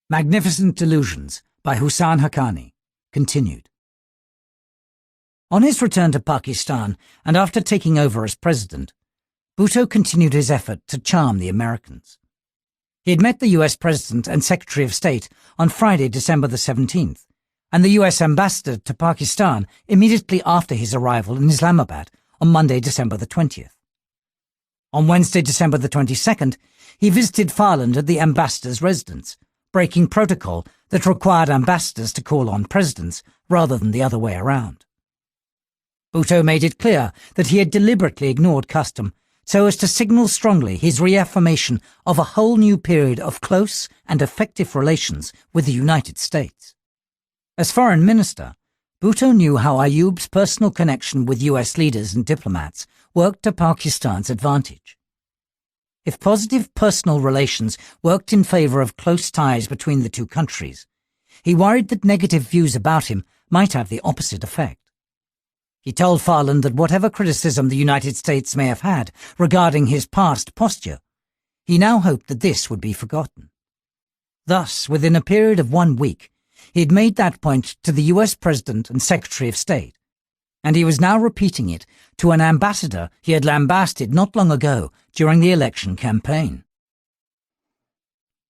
Magnificent Delusions by Husain Haqqani, continued. On his return to Pakistan and after taking over as president, Bhutto continued his effort to charm the Americans. He had met the US President and Secretary of State on Friday, December the 17th, and the US Ambassador to Pakistan immediately after his arrival in Islamabad on Monday, December the 20th. On Wednesday, December the 22nd, he visited Farland at the ambassador's residence, breaking protocol that required ambassadors to call on presidents rather than the other way around. Bhutto made it clear that he had deliberately ignored custom so as to signal strongly his reaffirmation of a whole new period of close and effective relations with the United States. As foreign minister, Bhutto knew how Ayub's personal connection with US leaders and diplomats worked to Pakistan's advantage. If positive personal relations worked in favor of close ties between the two countries, he worried that negative views about him might have the opposite effect. He told Farland that whatever criticism the United States may have had regarding his past posture, he now hoped that this would be forgotten. Thus, within a period of 1 week, he had made that point to the US President and Secretary of State, and he was now repeating it to an ambassador he had lambasted not long ago during the election campaign.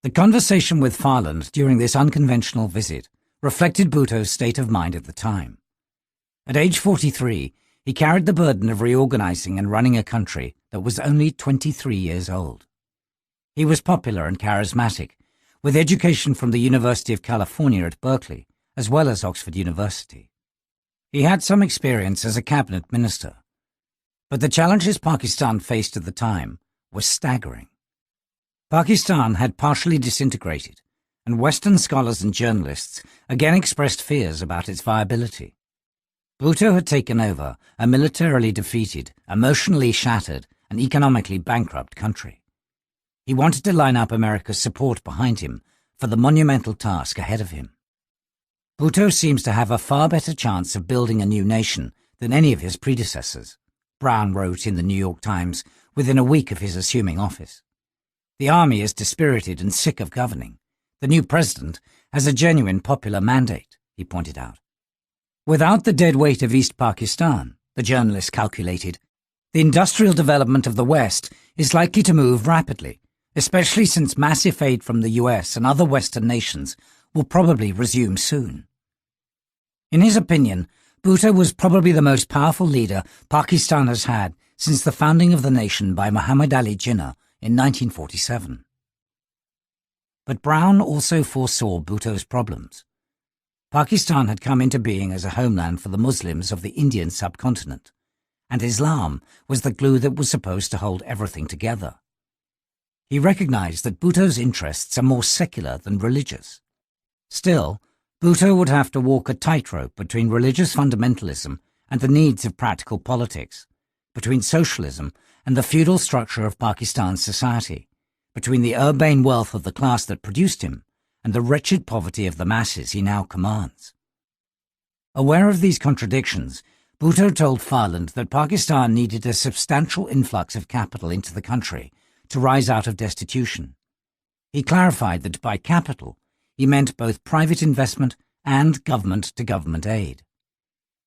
The conversation with Farland during this unconventional visit reflected Bhutto's state of mind at the time. At age 43, he carried the burden of reorganizing and running a country that was only 23 years old. He was popular and charismatic, with education from the University of California at Berkeley, as well as Oxford University. He had some experience as a cabinet minister, but the challenges Pakistan faced at the time were staggering. Pakistan had partially disintegrated, and Western scholars and journalists again expressed fears about its viability. Bhutto had taken over a militarily defeated, emotionally shattered, and economically bankrupt country. He wanted to line up America's support behind him for the monumental task ahead of him. Bhutto seems to have a far better chance of building a new nation than any of his predecessors, Brown wrote in the New York Times within a week of his assuming office. The army is dispirited and sick of governing. The new president has a genuine popular mandate, he pointed out. Without the dead weight of East Pakistan, the journalist calculated, the industrial development of the West is likely to move rapidly, especially since massive aid from the US and other Western nations will probably resume soon. In his opinion, Bhutto was probably the most powerful leader Pakistan has had since the founding of the nation by Muhammad Ali Jinnah in 1947. But Brown also foresaw Bhutto's problems. Pakistan had come into being as a homeland for the Muslims of the Indian subcontinent, and Islam was the glue that was supposed to hold everything together. He recognized that Bhutto's interests are more secular than religious. Still, Bhutto would have to walk a tightrope between religious fundamentalism and the needs of practical politics, between socialism and the feudal structure of Pakistan's society, between the urbane wealth of the class that produced him and the wretched poverty of the masses he now commands. Aware of these contradictions, Bhutto told Farland that Pakistan needed a substantial influx of capital into the country to rise out of destitution. He clarified that by capital, he meant both private investment and government-to-government aid.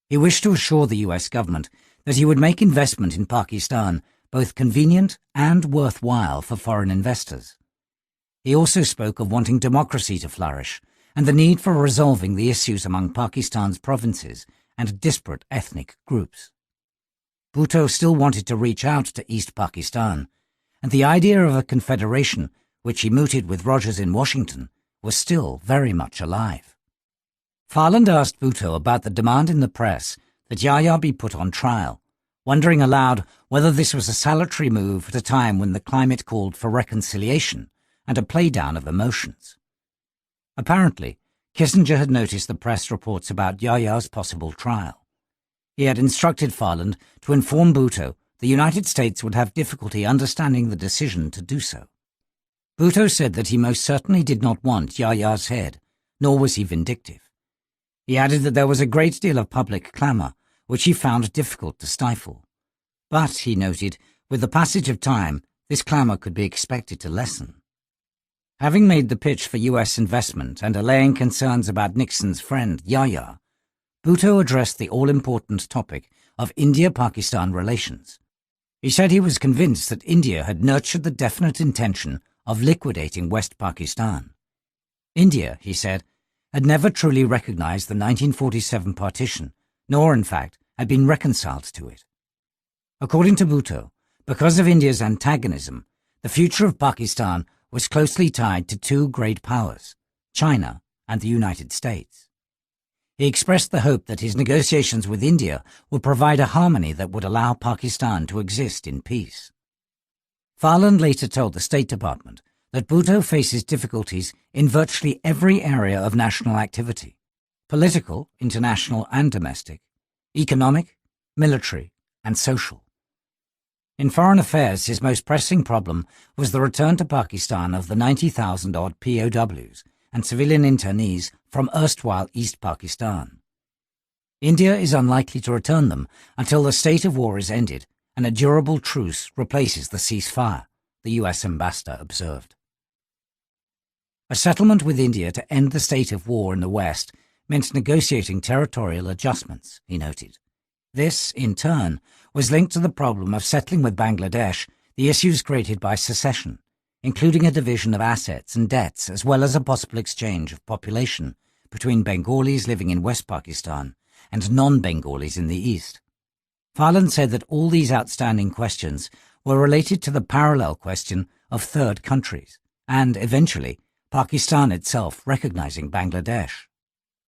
He wished to assure the US government that he would make investment in Pakistan both convenient and worthwhile for foreign investors. He also spoke of wanting democracy to flourish and the need for resolving the issues among Pakistan's provinces and disparate ethnic groups. Bhutto still wanted to reach out to East Pakistan, and the idea of a confederation, which he mooted with Rogers in Washington, was still very much alive. Farland asked Bhutto about the demand in the press that Yahya be put on trial, wondering aloud whether this was a salutary move at a time when the climate called for reconciliation and a playdown of emotions. Apparently, Kissinger had noticed the press reports about Yahya's possible trial. He had instructed Farland to inform Bhutto the United States would have difficulty understanding the decision to do so. Bhutto said that he most certainly did not want Yahya's head, nor was he vindictive. He added that there was a great deal of public clamour, which he found difficult to stifle. But, he noted, with the passage of time, this clamour could be expected to lessen. Having made the pitch for US investment and allaying concerns about Nixon's friend Yahya, Bhutto addressed the all-important topic of India-Pakistan relations. He said he was convinced that India had nurtured the definite intention of liquidating West Pakistan. India, he said, had never truly recognized the 1947 partition, nor, in fact, had been reconciled to it. According to Bhutto, because of India's antagonism, the future of Pakistan was closely tied to two great powers, China and the United States. He expressed the hope that his negotiations with India would provide a harmony that would allow Pakistan to exist in peace. Farland later told the State Department that Bhutto faces difficulties in virtually every area of national activity: political, international and domestic, economic, military, and social. In foreign affairs, his most pressing problem was the return to Pakistan of the 90,000-odd POWs and civilian internees from erstwhile East Pakistan. India is unlikely to return them until the state of war is ended and a durable truce replaces the ceasefire, the US ambassador observed. A settlement with India to end the state of war in the West meant negotiating territorial adjustments, he noted. This, in turn, was linked to the problem of settling with Bangladesh the issues created by secession, including a division of assets and debts as well as a possible exchange of population between Bengalis living in West Pakistan and non-Bengalis in the East. Farland said that all these outstanding questions were related to the parallel question of third countries and, eventually, Pakistan itself recognizing Bangladesh.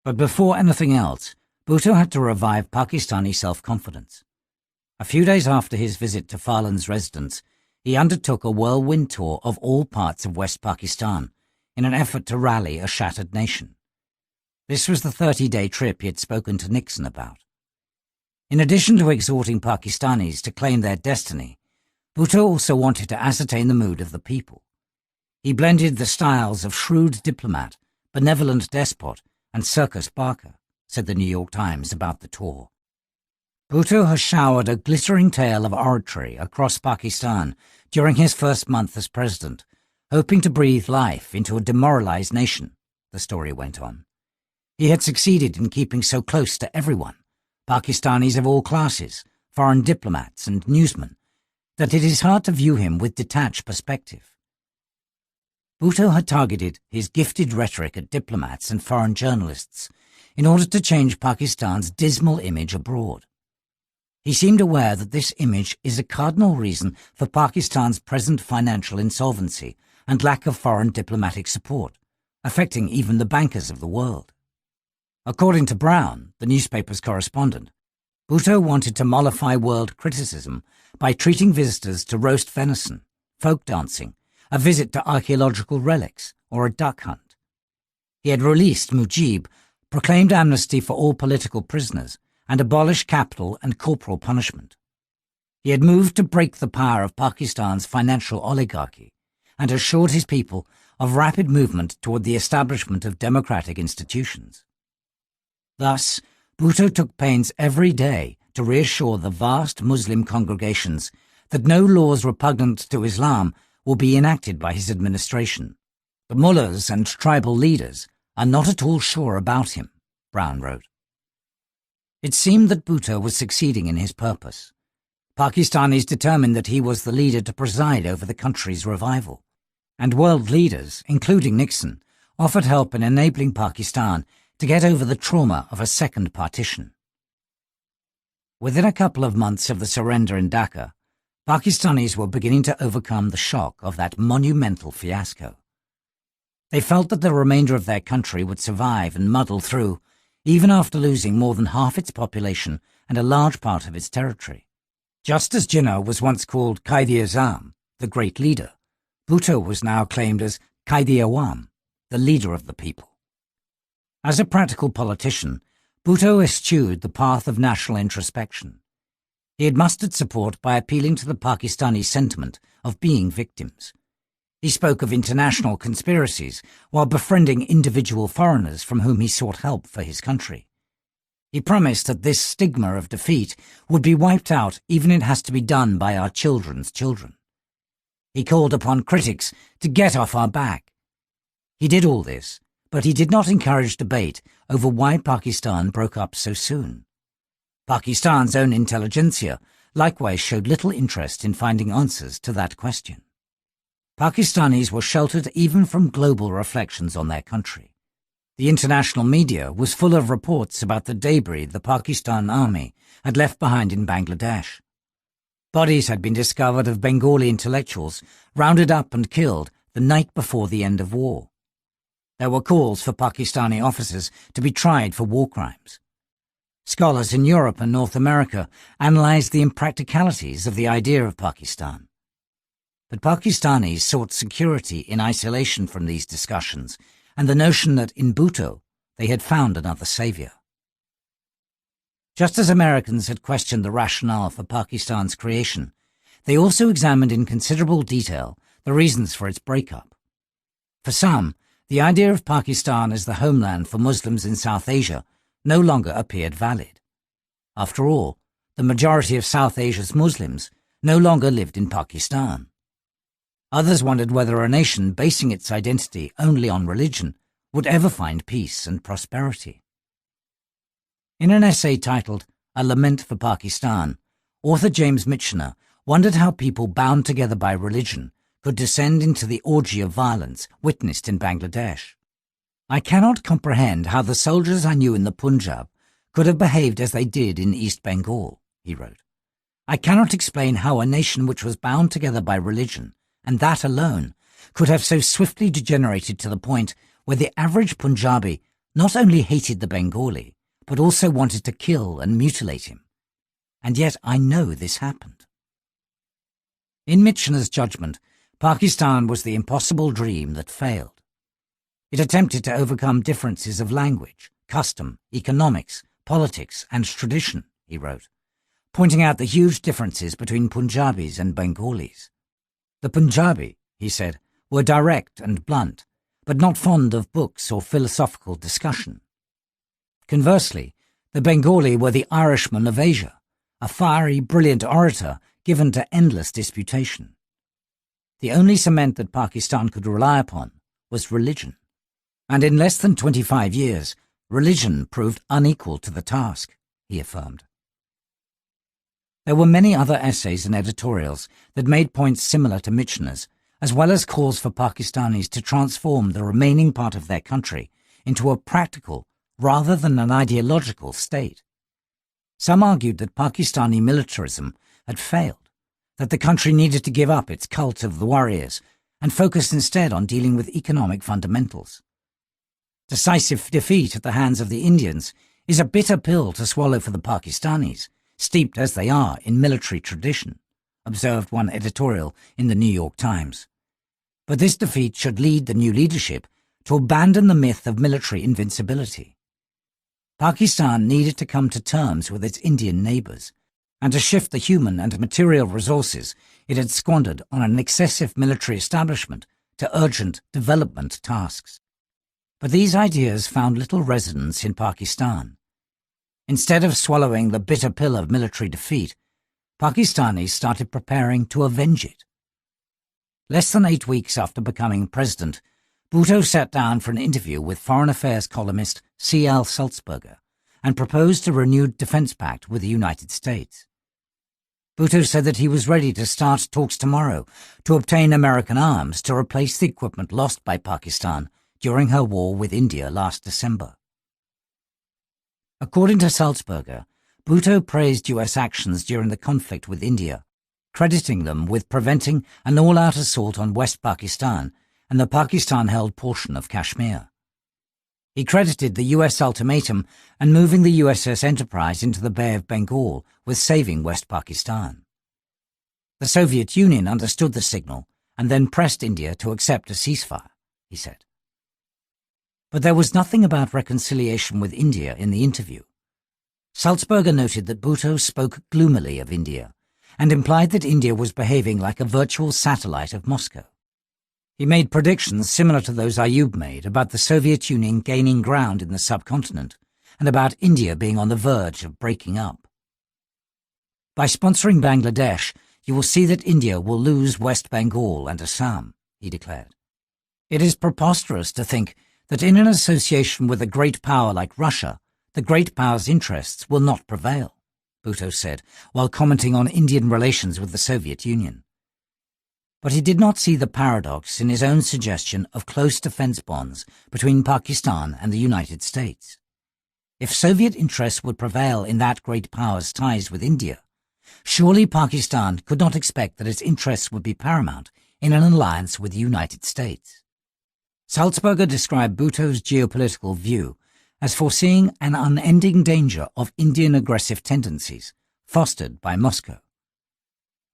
But before anything else, Bhutto had to revive Pakistani self-confidence. A few days after his visit to Farland's residence, he undertook a whirlwind tour of all parts of West Pakistan in an effort to rally a shattered nation. This was the 30-day trip he had spoken to Nixon about. In addition to exhorting Pakistanis to claim their destiny, Bhutto also wanted to ascertain the mood of the people. He blended the styles of shrewd diplomat, benevolent despot, and circus barker, said the New York Times about the tour. Bhutto has showered a glittering tale of oratory across Pakistan during his first month as president, hoping to breathe life into a demoralized nation, the story went on. He had succeeded in keeping so close to everyone, Pakistanis of all classes, foreign diplomats and newsmen, that it is hard to view him with detached perspective. Bhutto had targeted his gifted rhetoric at diplomats and foreign journalists in order to change Pakistan's dismal image abroad. He seemed aware that this image is a cardinal reason for Pakistan's present financial insolvency and lack of foreign diplomatic support, affecting even the bankers of the world. According to Brown, the newspaper's correspondent, Bhutto wanted to mollify world criticism by treating visitors to roast venison, folk dancing, a visit to archaeological relics, or a duck hunt. He had released Mujib, proclaimed amnesty for all political prisoners, and abolished capital and corporal punishment. He had moved to break the power of Pakistan's financial oligarchy and assured his people of rapid movement toward the establishment of democratic institutions. Thus, Bhutto took pains every day to reassure the vast Muslim congregations that no laws repugnant to Islam will be enacted by his administration. The mullahs and tribal leaders are not at all sure about him, Brown wrote. It seemed that Bhutto was succeeding in his purpose. Pakistanis determined that he was the leader to preside over the country's revival, and world leaders, including Nixon, offered help in enabling Pakistan to get over the trauma of a second partition. Within a couple of months of the surrender in Dhaka, Pakistanis were beginning to overcome the shock of that monumental fiasco. They felt that the remainder of their country would survive and muddle through, even after losing more than half its population and a large part of its territory. Just as Jinnah was once called Qaid-e-Azam, the great leader, Bhutto was now claimed as Qaid-e-Awam, the leader of the people. As a practical politician, Bhutto eschewed the path of national introspection. He had mustered support by appealing to the Pakistani sentiment of being victims. He spoke of international conspiracies while befriending individual foreigners from whom he sought help for his country. He promised that this stigma of defeat would be wiped out even if it has to be done by our children's children. He called upon critics to get off our back, He did all this, but he did not encourage debate over why Pakistan broke up so soon. Pakistan's own intelligentsia likewise showed little interest in finding answers to that question. Pakistanis were sheltered even from global reflections on their country. The international media was full of reports about the debris the Pakistan army had left behind in Bangladesh. Bodies had been discovered of Bengali intellectuals rounded up and killed the night before the end of war. There were calls for Pakistani officers to be tried for war crimes. Scholars in Europe and North America analyzed the impracticalities of the idea of Pakistan. But Pakistanis sought security in isolation from these discussions and the notion that in Bhutto they had found another savior. Just as Americans had questioned the rationale for Pakistan's creation, they also examined in considerable detail the reasons for its breakup. For some, the idea of Pakistan as the homeland for Muslims in South Asia no longer appeared valid. After all, the majority of South Asia's Muslims no longer lived in Pakistan. Others wondered whether a nation basing its identity only on religion would ever find peace and prosperity. In an essay titled A Lament for Pakistan, author James Michener wondered how people bound together by religion could descend into the orgy of violence witnessed in Bangladesh. I cannot comprehend how the soldiers I knew in the Punjab could have behaved as they did in East Bengal, he wrote. I cannot explain how a nation which was bound together by religion, and that alone, could have so swiftly degenerated to the point where the average Punjabi not only hated the Bengali, but also wanted to kill and mutilate him. And yet I know this happened. In Michener's judgment, Pakistan was the impossible dream that failed. It attempted to overcome differences of language, custom, economics, politics, and tradition, he wrote, pointing out the huge differences between Punjabis and Bengalis. The Punjabi, he said, were direct and blunt, but not fond of books or philosophical discussion. Conversely, the Bengali were the Irishmen of Asia, a fiery, brilliant orator given to endless disputation. The only cement that Pakistan could rely upon was religion. And in less than 25 years, religion proved unequal to the task, he affirmed. There were many other essays and editorials that made points similar to Michener's, as well as calls for Pakistanis to transform the remaining part of their country into a practical rather than an ideological state. Some argued that Pakistani militarism had failed, that the country needed to give up its cult of the warriors and focus instead on dealing with economic fundamentals. Decisive defeat at the hands of the Indians is a bitter pill to swallow for the Pakistanis, steeped as they are in military tradition, observed one editorial in the New York Times. But this defeat should lead the new leadership to abandon the myth of military invincibility. Pakistan needed to come to terms with its Indian neighbours and to shift the human and material resources it had squandered on an excessive military establishment to urgent development tasks. But these ideas found little resonance in Pakistan. Instead of swallowing the bitter pill of military defeat, Pakistanis started preparing to avenge it. Less than 8 weeks after becoming president, Bhutto sat down for an interview with Foreign Affairs columnist C.L. Sulzberger and proposed a renewed defense pact with the United States. Bhutto said that he was ready to start talks tomorrow to obtain American arms to replace the equipment lost by Pakistan during her war with India last December. According to Sulzberger, Bhutto praised US actions during the conflict with India, crediting them with preventing an all-out assault on West Pakistan and the Pakistan-held portion of Kashmir. He credited the US ultimatum and moving the USS Enterprise into the Bay of Bengal with saving West Pakistan. The Soviet Union understood the signal and then pressed India to accept a ceasefire, he said. But there was nothing about reconciliation with India in the interview. Sulzberger noted that Bhutto spoke gloomily of India and implied that India was behaving like a virtual satellite of Moscow. He made predictions similar to those Ayub made about the Soviet Union gaining ground in the subcontinent and about India being on the verge of breaking up. By sponsoring Bangladesh, you will see that India will lose West Bengal and Assam, he declared. It is preposterous to think that in an association with a great power like Russia, the great power's interests will not prevail, Bhutto said, while commenting on Indian relations with the Soviet Union. But he did not see the paradox in his own suggestion of close defense bonds between Pakistan and the United States. If Soviet interests would prevail in that great power's ties with India, surely Pakistan could not expect that its interests would be paramount in an alliance with the United States. Salzberger described Bhutto's geopolitical view as foreseeing an unending danger of Indian aggressive tendencies fostered by Moscow.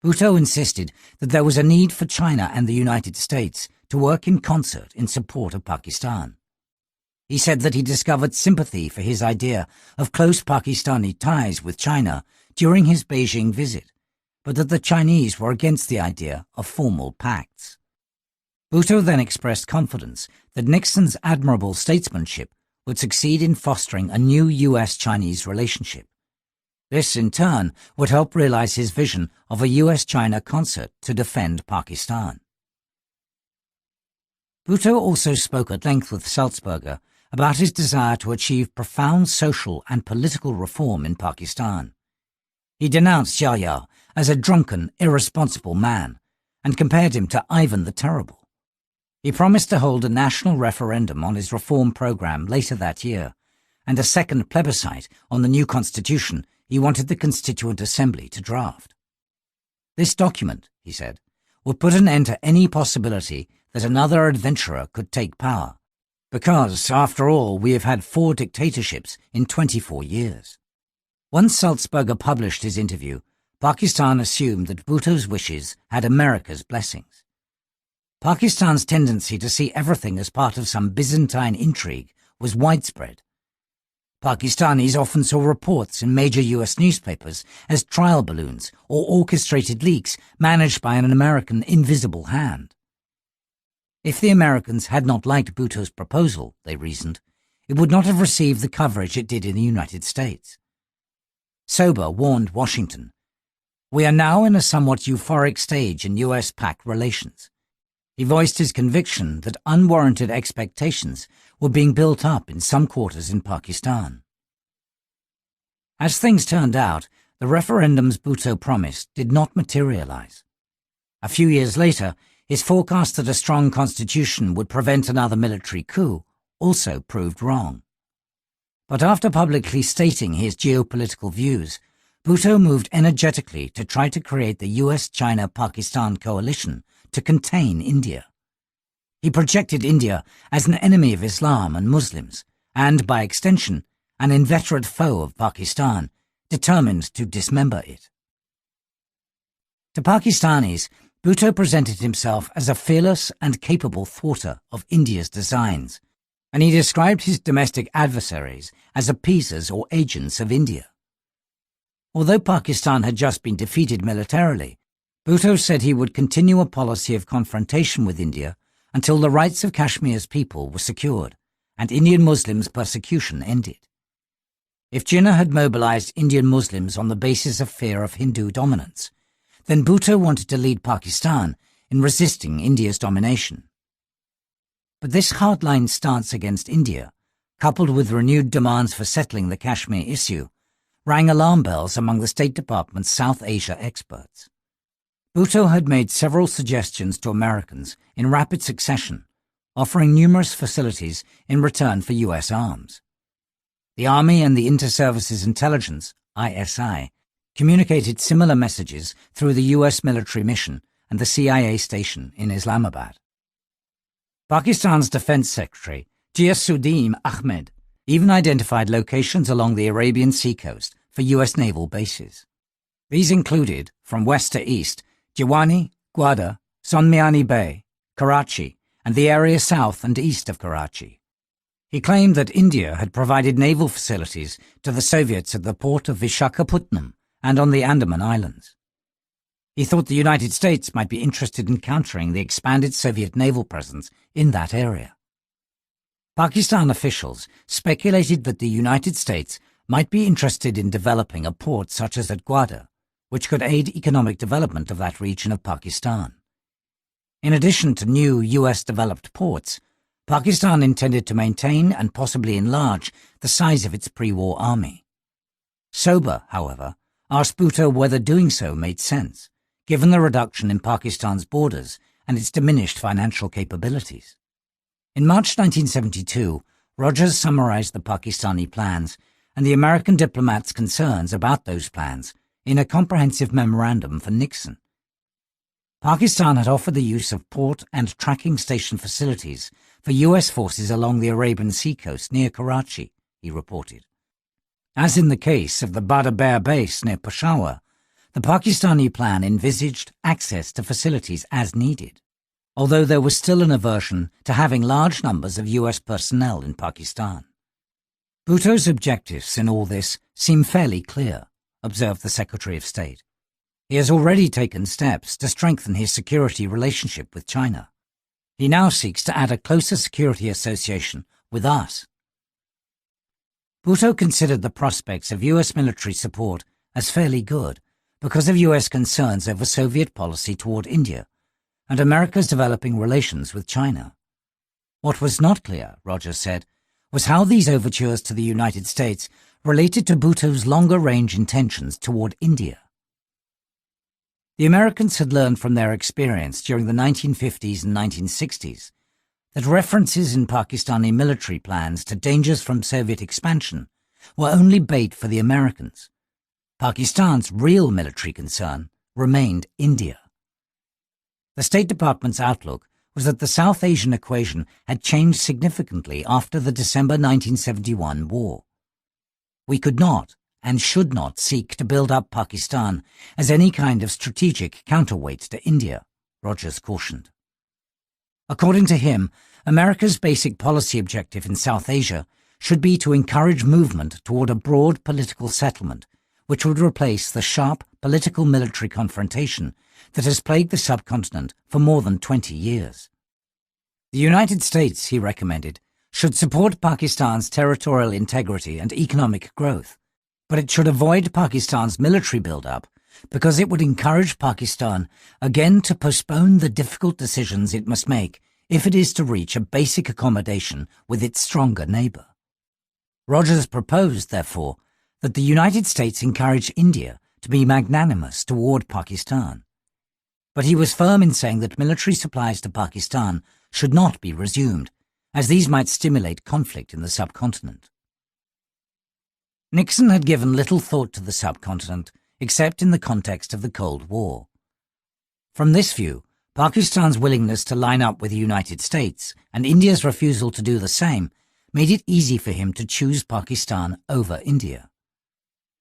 Bhutto insisted that there was a need for China and the United States to work in concert in support of Pakistan. He said that he discovered sympathy for his idea of close Pakistani ties with China during his Beijing visit, but that the Chinese were against the idea of formal pacts. Bhutto then expressed confidence that Nixon's admirable statesmanship would succeed in fostering a new US-Chinese relationship. This, in turn, would help realize his vision of a US-China concert to defend Pakistan. Bhutto also spoke at length with Salzberger about his desire to achieve profound social and political reform in Pakistan. He denounced Yahya as a drunken, irresponsible man and compared him to Ivan the Terrible. He promised to hold a national referendum on his reform program later that year, and a second plebiscite on the new constitution he wanted the Constituent Assembly to draft. This document, he said, would put an end to any possibility that another adventurer could take power, because, after all, we have had 4 dictatorships in 24 years. Once Salzberger published his interview, Pakistan assumed that Bhutto's wishes had America's blessings. Pakistan's tendency to see everything as part of some Byzantine intrigue was widespread. Pakistanis often saw reports in major US newspapers as trial balloons or orchestrated leaks managed by an American invisible hand. If the Americans had not liked Bhutto's proposal, they reasoned, it would not have received the coverage it did in the United States. Sober warned Washington, "We are now in a somewhat euphoric stage in US-Pak relations." He voiced his conviction that unwarranted expectations were being built up in some quarters in Pakistan. As things turned out, the referendums Bhutto promised did not materialize. A few years later, his forecast that a strong constitution would prevent another military coup also proved wrong. But after publicly stating his geopolitical views, Bhutto moved energetically to try to create the US-China-Pakistan coalition to contain India. He projected India as an enemy of Islam and Muslims, and, by extension, an inveterate foe of Pakistan, determined to dismember it. To Pakistanis, Bhutto presented himself as a fearless and capable thwarter of India's designs, and he described his domestic adversaries as appeasers or agents of India. Although Pakistan had just been defeated militarily, Bhutto said he would continue a policy of confrontation with India until the rights of Kashmir's people were secured and Indian Muslims' persecution ended. If Jinnah had mobilized Indian Muslims on the basis of fear of Hindu dominance, then Bhutto wanted to lead Pakistan in resisting India's domination. But this hardline stance against India, coupled with renewed demands for settling the Kashmir issue, rang alarm bells among the State Department's South Asia experts. Bhutto had made several suggestions to Americans in rapid succession, offering numerous facilities in return for US arms. The Army and the Inter-Services Intelligence, ISI, communicated similar messages through the US military mission and the CIA station in Islamabad. Pakistan's Defense Secretary, Ghiasuddin Ahmed, even identified locations along the Arabian Sea coast for US naval bases. These included, from west to east, Jiwani, Gwadar, Sonmiani Bay, Karachi, and the area south and east of Karachi. He claimed that India had provided naval facilities to the Soviets at the port of Vishakhapatnam and on the Andaman Islands. He thought the United States might be interested in countering the expanded Soviet naval presence in that area. Pakistan officials speculated that the United States might be interested in developing a port such as at Gwadar, which could aid economic development of that region of Pakistan. In addition to new US-developed ports, Pakistan intended to maintain and possibly enlarge the size of its pre-war army. Sober, however, asked Bhutto whether doing so made sense, given the reduction in Pakistan's borders and its diminished financial capabilities. In March 1972, Rogers summarized the Pakistani plans and the American diplomats' concerns about those plans in a comprehensive memorandum for Nixon. Pakistan had offered the use of port and tracking station facilities for US forces along the Arabian Sea coast near Karachi, he reported. As in the case of the Badr base near Peshawar, the Pakistani plan envisaged access to facilities as needed, although there was still an aversion to having large numbers of US personnel in Pakistan. Bhutto's objectives in all this seem fairly clear, observed the Secretary of State. He has already taken steps to strengthen his security relationship with China. He now seeks to add a closer security association with us. Bhutto considered the prospects of US military support as fairly good because of US concerns over Soviet policy toward India and America's developing relations with China. What was not clear, Rogers said, was how these overtures to the United States related to Bhutto's longer-range intentions toward India. The Americans had learned from their experience during the 1950s and 1960s that references in Pakistani military plans to dangers from Soviet expansion were only bait for the Americans. Pakistan's real military concern remained India. The State Department's outlook was that the South Asian equation had changed significantly after the December 1971 war. We could not and should not seek to build up Pakistan as any kind of strategic counterweight to India, Rogers cautioned. According to him, America's basic policy objective in South Asia should be to encourage movement toward a broad political settlement which would replace the sharp political-military confrontation that has plagued the subcontinent for more than 20 years. The United States, he recommended, should support Pakistan's territorial integrity and economic growth, but it should avoid Pakistan's military build-up because it would encourage Pakistan again to postpone the difficult decisions it must make if it is to reach a basic accommodation with its stronger neighbor. Rogers proposed, therefore, that the United States encourage India to be magnanimous toward Pakistan. But he was firm in saying that military supplies to Pakistan should not be resumed, as these might stimulate conflict in the subcontinent. Nixon had given little thought to the subcontinent except in the context of the Cold War. From this view, Pakistan's willingness to line up with the United States and India's refusal to do the same made it easy for him to choose Pakistan over India.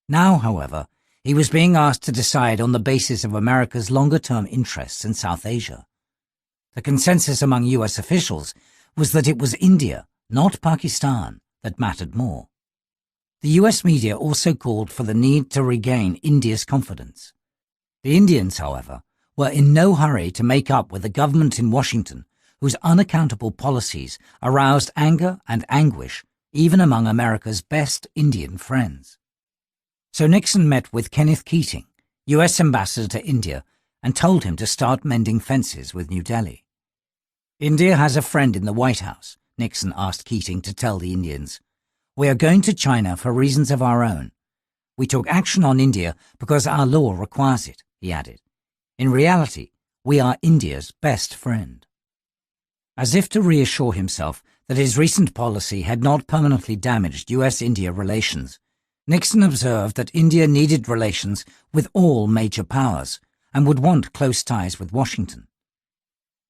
Now, however, he was being asked to decide on the basis of America's longer-term interests in South Asia. The consensus among US officials was that it was India, not Pakistan, that mattered more. The US media also called for the need to regain India's confidence. The Indians, however, were in no hurry to make up with a government in Washington whose unaccountable policies aroused anger and anguish even among America's best Indian friends. So Nixon met with Kenneth Keating, US ambassador to India, and told him to start mending fences with New Delhi. India has a friend in the White House, Nixon asked Keating to tell the Indians. We are going to China for reasons of our own. We took action on India because our law requires it, he added. In reality, we are India's best friend. As if to reassure himself that his recent policy had not permanently damaged US-India relations, Nixon observed that India needed relations with all major powers and would want close ties with Washington.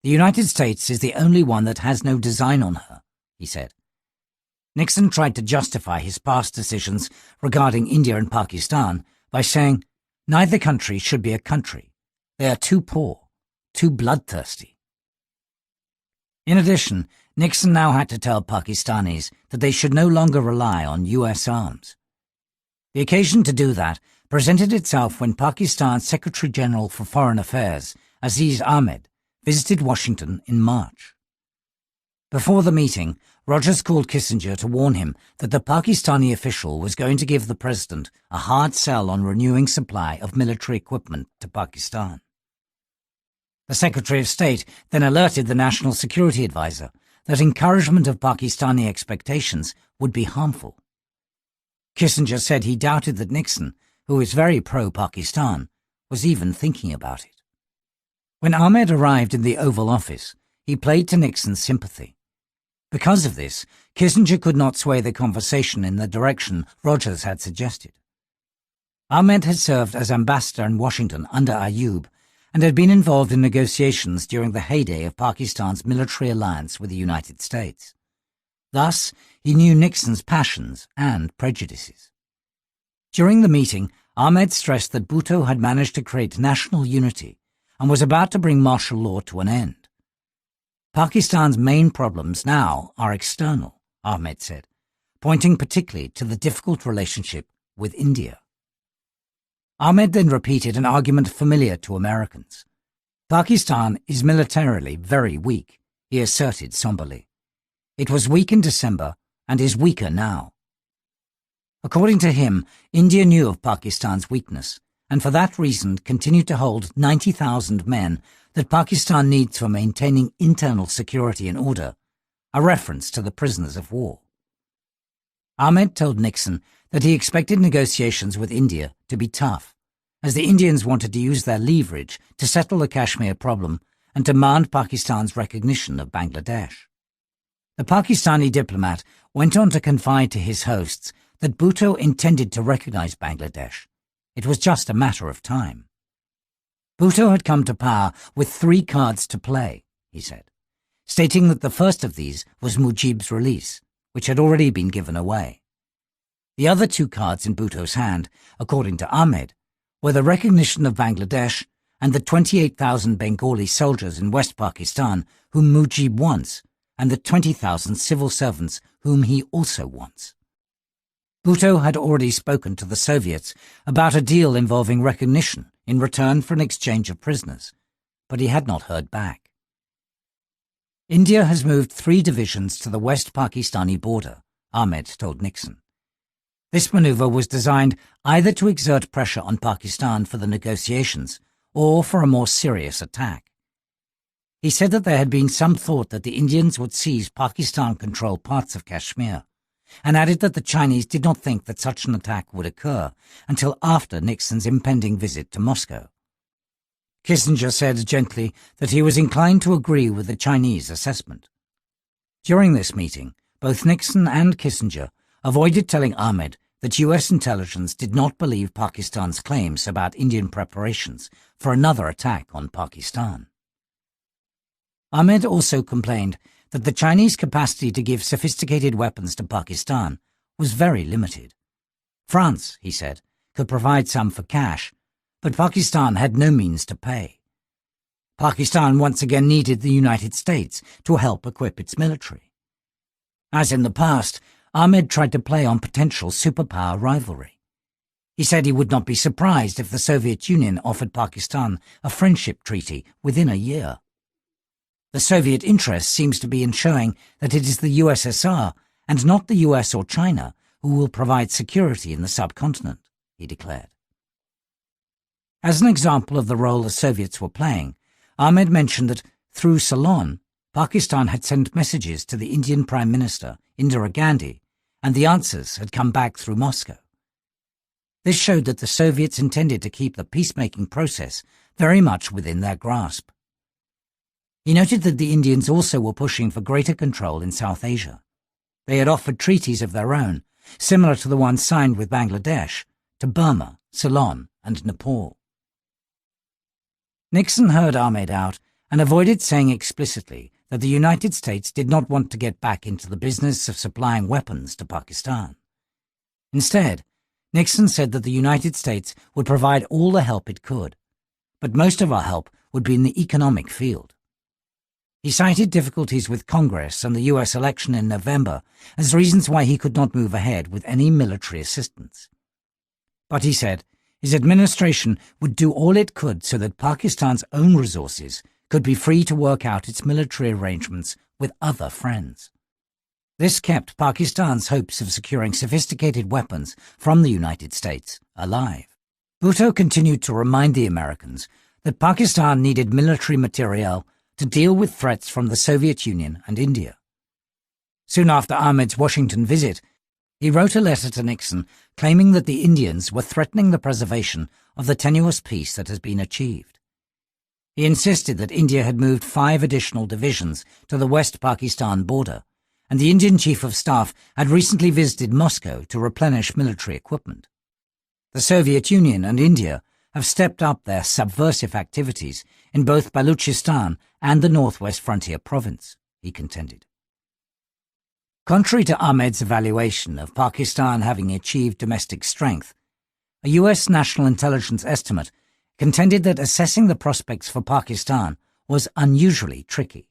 The United States is the only one that has no design on her, he said. Nixon tried to justify his past decisions regarding India and Pakistan by saying, neither country should be a country. They are too poor, too bloodthirsty. In addition, Nixon now had to tell Pakistanis that they should no longer rely on US arms. The occasion to do that presented itself when Pakistan's Secretary-General for Foreign Affairs, Aziz Ahmed, visited Washington in March. Before the meeting, Rogers called Kissinger to warn him that the Pakistani official was going to give the president a hard sell on renewing supply of military equipment to Pakistan. The Secretary of State then alerted the National Security Advisor that encouragement of Pakistani expectations would be harmful. Kissinger said he doubted that Nixon, who is very pro-Pakistan, was even thinking about it. When Ahmed arrived in the Oval Office, he played to Nixon's sympathy. Because of this, Kissinger could not sway the conversation in the direction Rogers had suggested. Ahmed had served as ambassador in Washington under Ayub and had been involved in negotiations during the heyday of Pakistan's military alliance with the United States. Thus, he knew Nixon's passions and prejudices. During the meeting, Ahmed stressed that Bhutto had managed to create national unity and was about to bring martial law to an end. Pakistan's main problems now are external, Ahmed said, pointing particularly to the difficult relationship with India. Ahmed then repeated an argument familiar to Americans. Pakistan is militarily very weak, he asserted somberly. It was weak in December and is weaker now. According to him, India knew of Pakistan's weakness and for that reason continued to hold 90,000 men that Pakistan needs for maintaining internal security and order, a reference to the prisoners of war. Ahmed told Nixon that he expected negotiations with India to be tough, as the Indians wanted to use their leverage to settle the Kashmir problem and demand Pakistan's recognition of Bangladesh. The Pakistani diplomat went on to confide to his hosts that Bhutto intended to recognize Bangladesh. It was just a matter of time. Bhutto had come to power with 3 cards to play, he said, stating that the first of these was Mujib's release, which had already been given away. The other 2 cards in Bhutto's hand, according to Ahmed, were the recognition of Bangladesh and the 28,000 Bengali soldiers in West Pakistan whom Mujib wants, and the 20,000 civil servants whom he also wants. Bhutto had already spoken to the Soviets about a deal involving recognition in return for an exchange of prisoners, but he had not heard back. India has moved 3 divisions to the West Pakistani border, Ahmed told Nixon. This maneuver was designed either to exert pressure on Pakistan for the negotiations or for a more serious attack. He said that there had been some thought that the Indians would seize Pakistan-controlled parts of Kashmir, and added that the Chinese did not think that such an attack would occur until after Nixon's impending visit to Moscow. Kissinger said gently that he was inclined to agree with the Chinese assessment. During this meeting, both Nixon and Kissinger avoided telling Ahmed that US intelligence did not believe Pakistan's claims about Indian preparations for another attack on Pakistan. Ahmed also complained that the Chinese capacity to give sophisticated weapons to Pakistan was very limited. France, he said, could provide some for cash, but Pakistan had no means to pay. Pakistan once again needed the United States to help equip its military. As in the past, Ahmed tried to play on potential superpower rivalry. He said he would not be surprised if the Soviet Union offered Pakistan a friendship treaty within a year. The Soviet interest seems to be in showing that it is the USSR and not the US or China who will provide security in the subcontinent, he declared. As an example of the role the Soviets were playing, Ahmed mentioned that through Ceylon, Pakistan had sent messages to the Indian Prime Minister, Indira Gandhi, and the answers had come back through Moscow. This showed that the Soviets intended to keep the peacemaking process very much within their grasp. He noted that the Indians also were pushing for greater control in South Asia. They had offered treaties of their own, similar to the ones signed with Bangladesh, to Burma, Ceylon, and Nepal. Nixon heard Ahmed out and avoided saying explicitly that the United States did not want to get back into the business of supplying weapons to Pakistan. Instead, Nixon said that the United States would provide all the help it could, but most of our help would be in the economic field. He cited difficulties with Congress and the US election in November as reasons why he could not move ahead with any military assistance. But he said his administration would do all it could so that Pakistan's own resources could be free to work out its military arrangements with other friends. This kept Pakistan's hopes of securing sophisticated weapons from the United States alive. Bhutto continued to remind the Americans that Pakistan needed military materiel to deal with threats from the Soviet Union and India. Soon after Ahmed's Washington visit, he wrote a letter to Nixon claiming that the Indians were threatening the preservation of the tenuous peace that has been achieved. He insisted that India had moved 5 additional divisions to the West Pakistan border, and the Indian Chief of Staff had recently visited Moscow to replenish military equipment. The Soviet Union and India have stepped up their subversive activities in both Baluchistan and the Northwest Frontier Province, he contended. Contrary to Ahmed's evaluation of Pakistan having achieved domestic strength, a US national intelligence estimate contended that assessing the prospects for Pakistan was unusually tricky.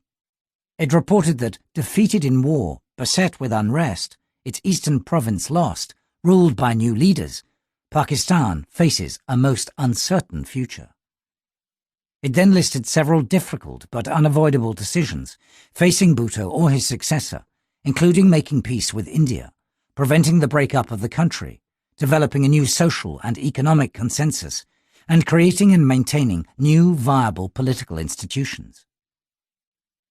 It reported that, defeated in war, beset with unrest, its eastern province lost, ruled by new leaders, Pakistan faces a most uncertain future. It then listed several difficult but unavoidable decisions facing Bhutto or his successor, including making peace with India, preventing the breakup of the country, developing a new social and economic consensus, and creating and maintaining new viable political institutions.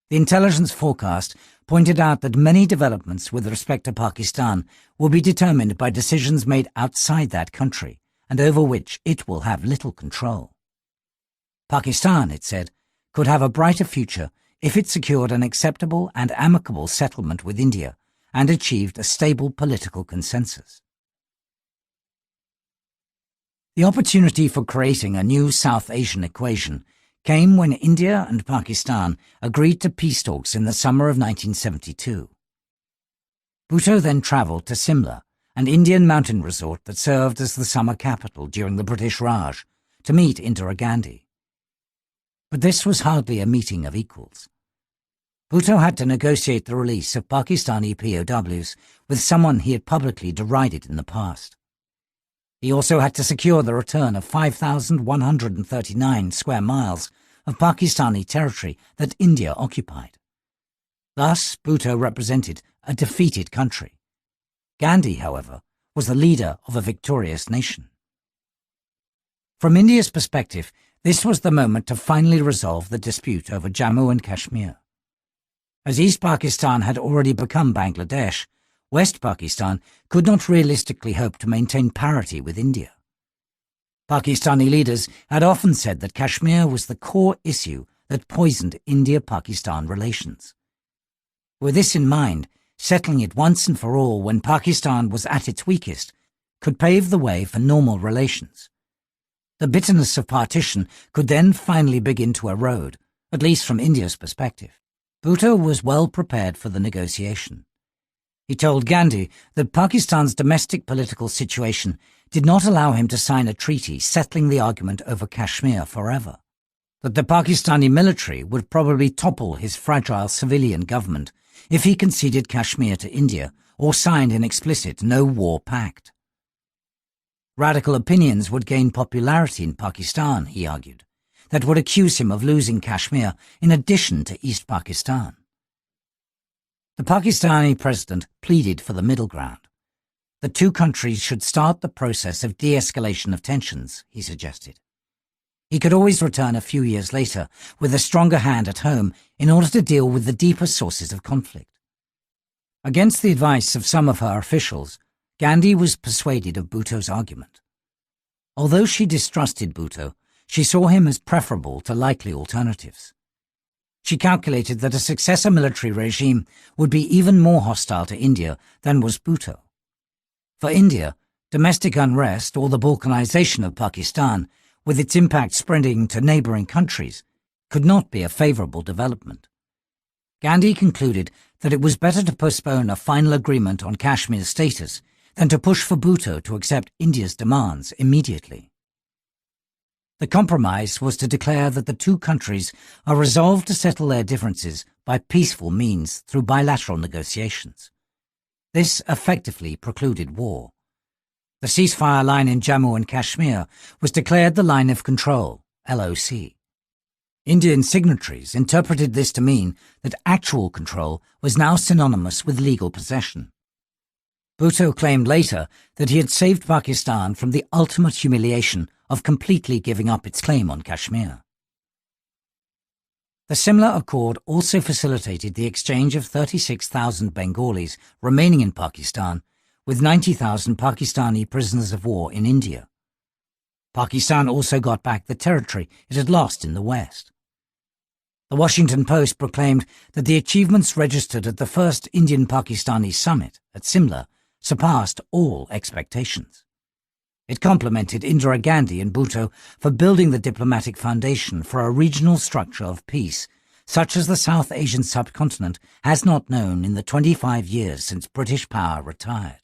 The intelligence forecast pointed out that many developments with respect to Pakistan will be determined by decisions made outside that country and over which it will have little control. Pakistan, it said, could have a brighter future if it secured an acceptable and amicable settlement with India and achieved a stable political consensus. The opportunity for creating a new South Asian equation came when India and Pakistan agreed to peace talks in the summer of 1972. Bhutto then travelled to Simla, an Indian mountain resort that served as the summer capital during the British Raj, to meet Indira Gandhi. But this was hardly a meeting of equals. Bhutto had to negotiate the release of Pakistani POWs with someone he had publicly derided in the past. He also had to secure the return of 5,139 square miles of Pakistani territory that India occupied. Thus, Bhutto represented a defeated country. Gandhi, however, was the leader of a victorious nation. From India's perspective, this was the moment to finally resolve the dispute over Jammu and Kashmir. As East Pakistan had already become Bangladesh, West Pakistan could not realistically hope to maintain parity with India. Pakistani leaders had often said that Kashmir was the core issue that poisoned India-Pakistan relations. With this in mind, settling it once and for all when Pakistan was at its weakest could pave the way for normal relations. The bitterness of partition could then finally begin to erode, at least from India's perspective. Bhutto was well prepared for the negotiation. He told Gandhi that Pakistan's domestic political situation did not allow him to sign a treaty settling the argument over Kashmir forever, that the Pakistani military would probably topple his fragile civilian government if he conceded Kashmir to India or signed an explicit no-war pact. Radical opinions would gain popularity in Pakistan, he argued, that would accuse him of losing Kashmir in addition to East Pakistan. The Pakistani president pleaded for the middle ground. The two countries should start the process of de-escalation of tensions, he suggested. He could always return a few years later with a stronger hand at home in order to deal with the deeper sources of conflict. Against the advice of some of her officials, Gandhi was persuaded of Bhutto's argument. Although she distrusted Bhutto, she saw him as preferable to likely alternatives. She calculated that a successor military regime would be even more hostile to India than was Bhutto. For India, domestic unrest or the balkanization of Pakistan, with its impact spreading to neighbouring countries, could not be a favourable development. Gandhi concluded that it was better to postpone a final agreement on Kashmir's status than to push for Bhutto to accept India's demands immediately. The compromise was to declare that the two countries are resolved to settle their differences by peaceful means through bilateral negotiations. This effectively precluded war. The ceasefire line in Jammu and Kashmir was declared the line of control, LOC. Indian signatories interpreted this to mean that actual control was now synonymous with legal possession. Bhutto claimed later that he had saved Pakistan from the ultimate humiliation of completely giving up its claim on Kashmir. The Simla Accord also facilitated the exchange of 36,000 Bengalis remaining in Pakistan with 90,000 Pakistani prisoners of war in India. Pakistan also got back the territory it had lost in the West. The Washington Post proclaimed that the achievements registered at the first Indian-Pakistani summit at Simla surpassed all expectations. It complimented Indira Gandhi and Bhutto for building the diplomatic foundation for a regional structure of peace, such as the South Asian subcontinent has not known in the 25 years since British power retired.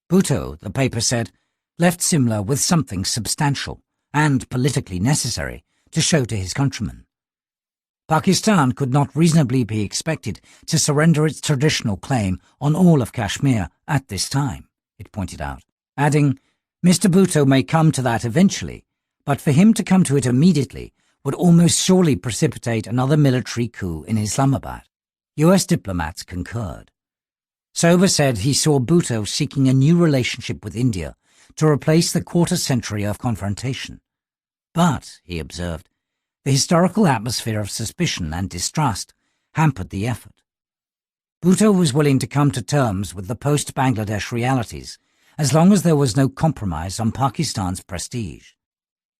Bhutto, the paper said, left Simla with something substantial and politically necessary to show to his countrymen. Pakistan could not reasonably be expected to surrender its traditional claim on all of Kashmir at this time, it pointed out, adding, Mr. Bhutto may come to that eventually, but for him to come to it immediately would almost surely precipitate another military coup in Islamabad. US diplomats concurred. Sober said he saw Bhutto seeking a new relationship with India to replace the quarter-century of confrontation. But, he observed, the historical atmosphere of suspicion and distrust hampered the effort. Bhutto was willing to come to terms with the post-Bangladesh realities as long as there was no compromise on Pakistan's prestige.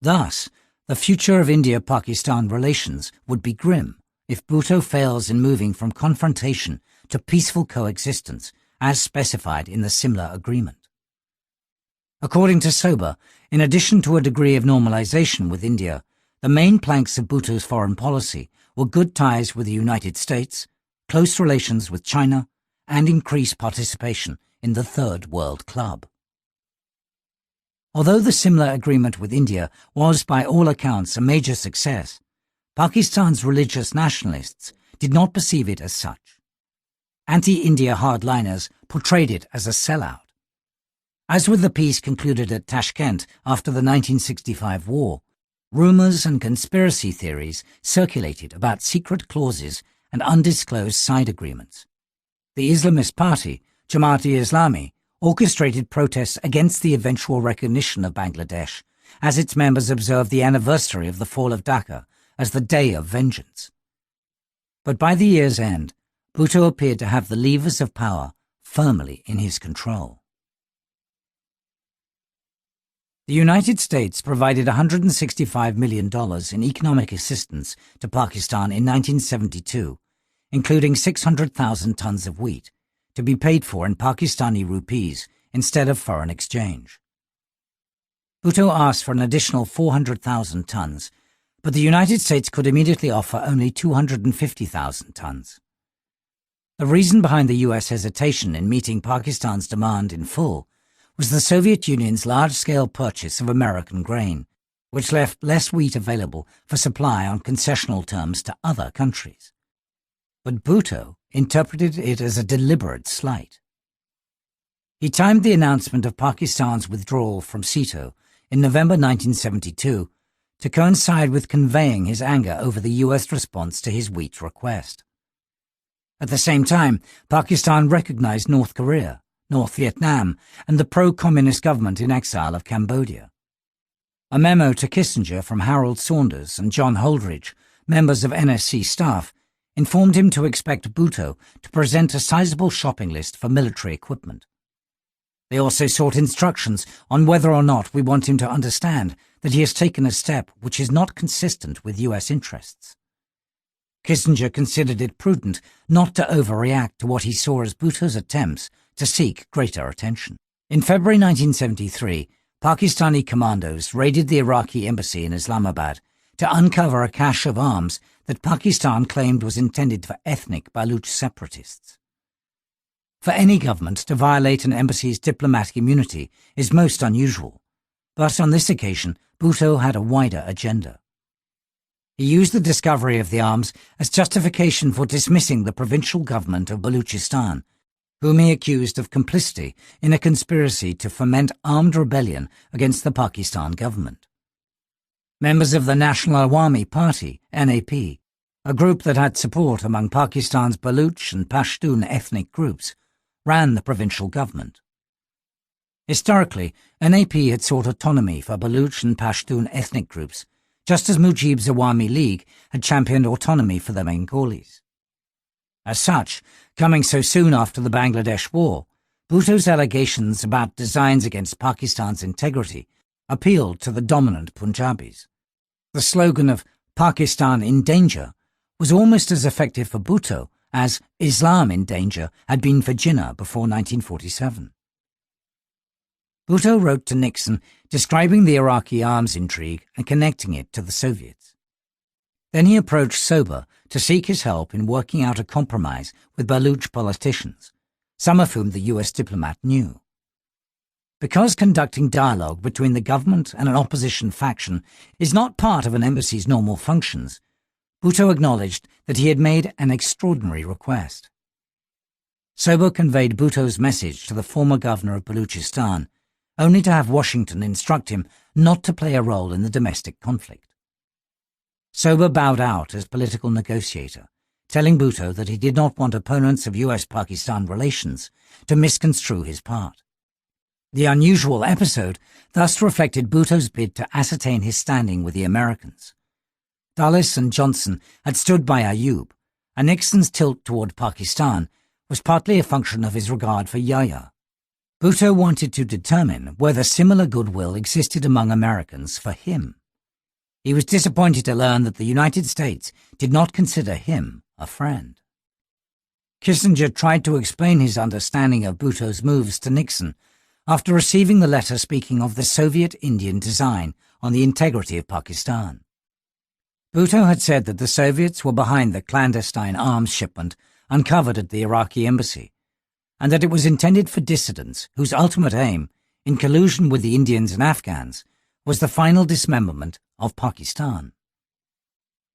Thus, the future of India-Pakistan relations would be grim if Bhutto fails in moving from confrontation to peaceful coexistence as specified in the Simla Agreement. According to Sober, in addition to a degree of normalization with India, the main planks of Bhutto's foreign policy were good ties with the United States, close relations with China, and increased participation in the Third World Club. Although the Simla Agreement with India was by all accounts a major success, Pakistan's religious nationalists did not perceive it as such. Anti-India hardliners portrayed it as a sellout. As with the peace concluded at Tashkent after the 1965 war, rumors and conspiracy theories circulated about secret clauses and undisclosed side agreements. The Islamist party, Jamaat-e-Islami, orchestrated protests against the eventual recognition of Bangladesh, as its members observed the anniversary of the fall of Dhaka as the Day of Vengeance. But by the year's end, Bhutto appeared to have the levers of power firmly in his control. The United States provided $165 million in economic assistance to Pakistan in 1972, including 600,000 tons of wheat, to be paid for in Pakistani rupees instead of foreign exchange. Bhutto asked for an additional 400,000 tons, but the United States could immediately offer only 250,000 tons. The reason behind the US hesitation in meeting Pakistan's demand in full was the Soviet Union's large-scale purchase of American grain, which left less wheat available for supply on concessional terms to other countries. But Bhutto interpreted it as a deliberate slight. He timed the announcement of Pakistan's withdrawal from SEATO in November 1972 to coincide with conveying his anger over the US response to his wheat request. At the same time, Pakistan recognized North Korea, North Vietnam, and the pro-communist government in exile of Cambodia. A memo to Kissinger from Harold Saunders and John Holdridge, members of NSC staff, informed him to expect Bhutto to present a sizable shopping list for military equipment. They also sought instructions on whether or not we want him to understand that he has taken a step which is not consistent with US interests. Kissinger considered it prudent not to overreact to what he saw as Bhutto's attempts to seek greater attention. In February 1973, Pakistani commandos raided the Iraqi embassy in Islamabad to uncover a cache of arms that Pakistan claimed was intended for ethnic Baluch separatists. For any government to violate an embassy's diplomatic immunity is most unusual, but on this occasion Bhutto had a wider agenda. He used the discovery of the arms as justification for dismissing the provincial government of Baluchistan, whom he accused of complicity in a conspiracy to foment armed rebellion against the Pakistan government. Members of the National Awami Party, NAP, a group that had support among Pakistan's Baluch and Pashtun ethnic groups, ran the provincial government. Historically, NAP had sought autonomy for Baluch and Pashtun ethnic groups just as Mujib's Awami League had championed autonomy for the Bengalis. As such, coming so soon after the Bangladesh War, Bhutto's allegations about designs against Pakistan's integrity appealed to the dominant Punjabis. The slogan of "Pakistan in danger" was almost as effective for Bhutto as "Islam in danger" had been for Jinnah before 1947. Bhutto wrote to Nixon describing the Iraqi arms intrigue and connecting it to the Soviets. Then he approached Sober to seek his help in working out a compromise with Baluch politicians, some of whom the US diplomat knew. Because conducting dialogue between the government and an opposition faction is not part of an embassy's normal functions, Bhutto acknowledged that he had made an extraordinary request. Sober conveyed Bhutto's message to the former governor of Baluchistan, only to have Washington instruct him not to play a role in the domestic conflict. Sober bowed out as political negotiator, telling Bhutto that he did not want opponents of US-Pakistan relations to misconstrue his part. The unusual episode thus reflected Bhutto's bid to ascertain his standing with the Americans. Dulles and Johnson had stood by Ayub, and Nixon's tilt toward Pakistan was partly a function of his regard for Yahya. Bhutto wanted to determine whether similar goodwill existed among Americans for him. He was disappointed to learn that the United States did not consider him a friend. Kissinger tried to explain his understanding of Bhutto's moves to Nixon after receiving the letter speaking of the Soviet-Indian design on the integrity of Pakistan. Bhutto had said that the Soviets were behind the clandestine arms shipment uncovered at the Iraqi embassy, and that it was intended for dissidents whose ultimate aim, in collusion with the Indians and Afghans, was the final dismemberment of Pakistan.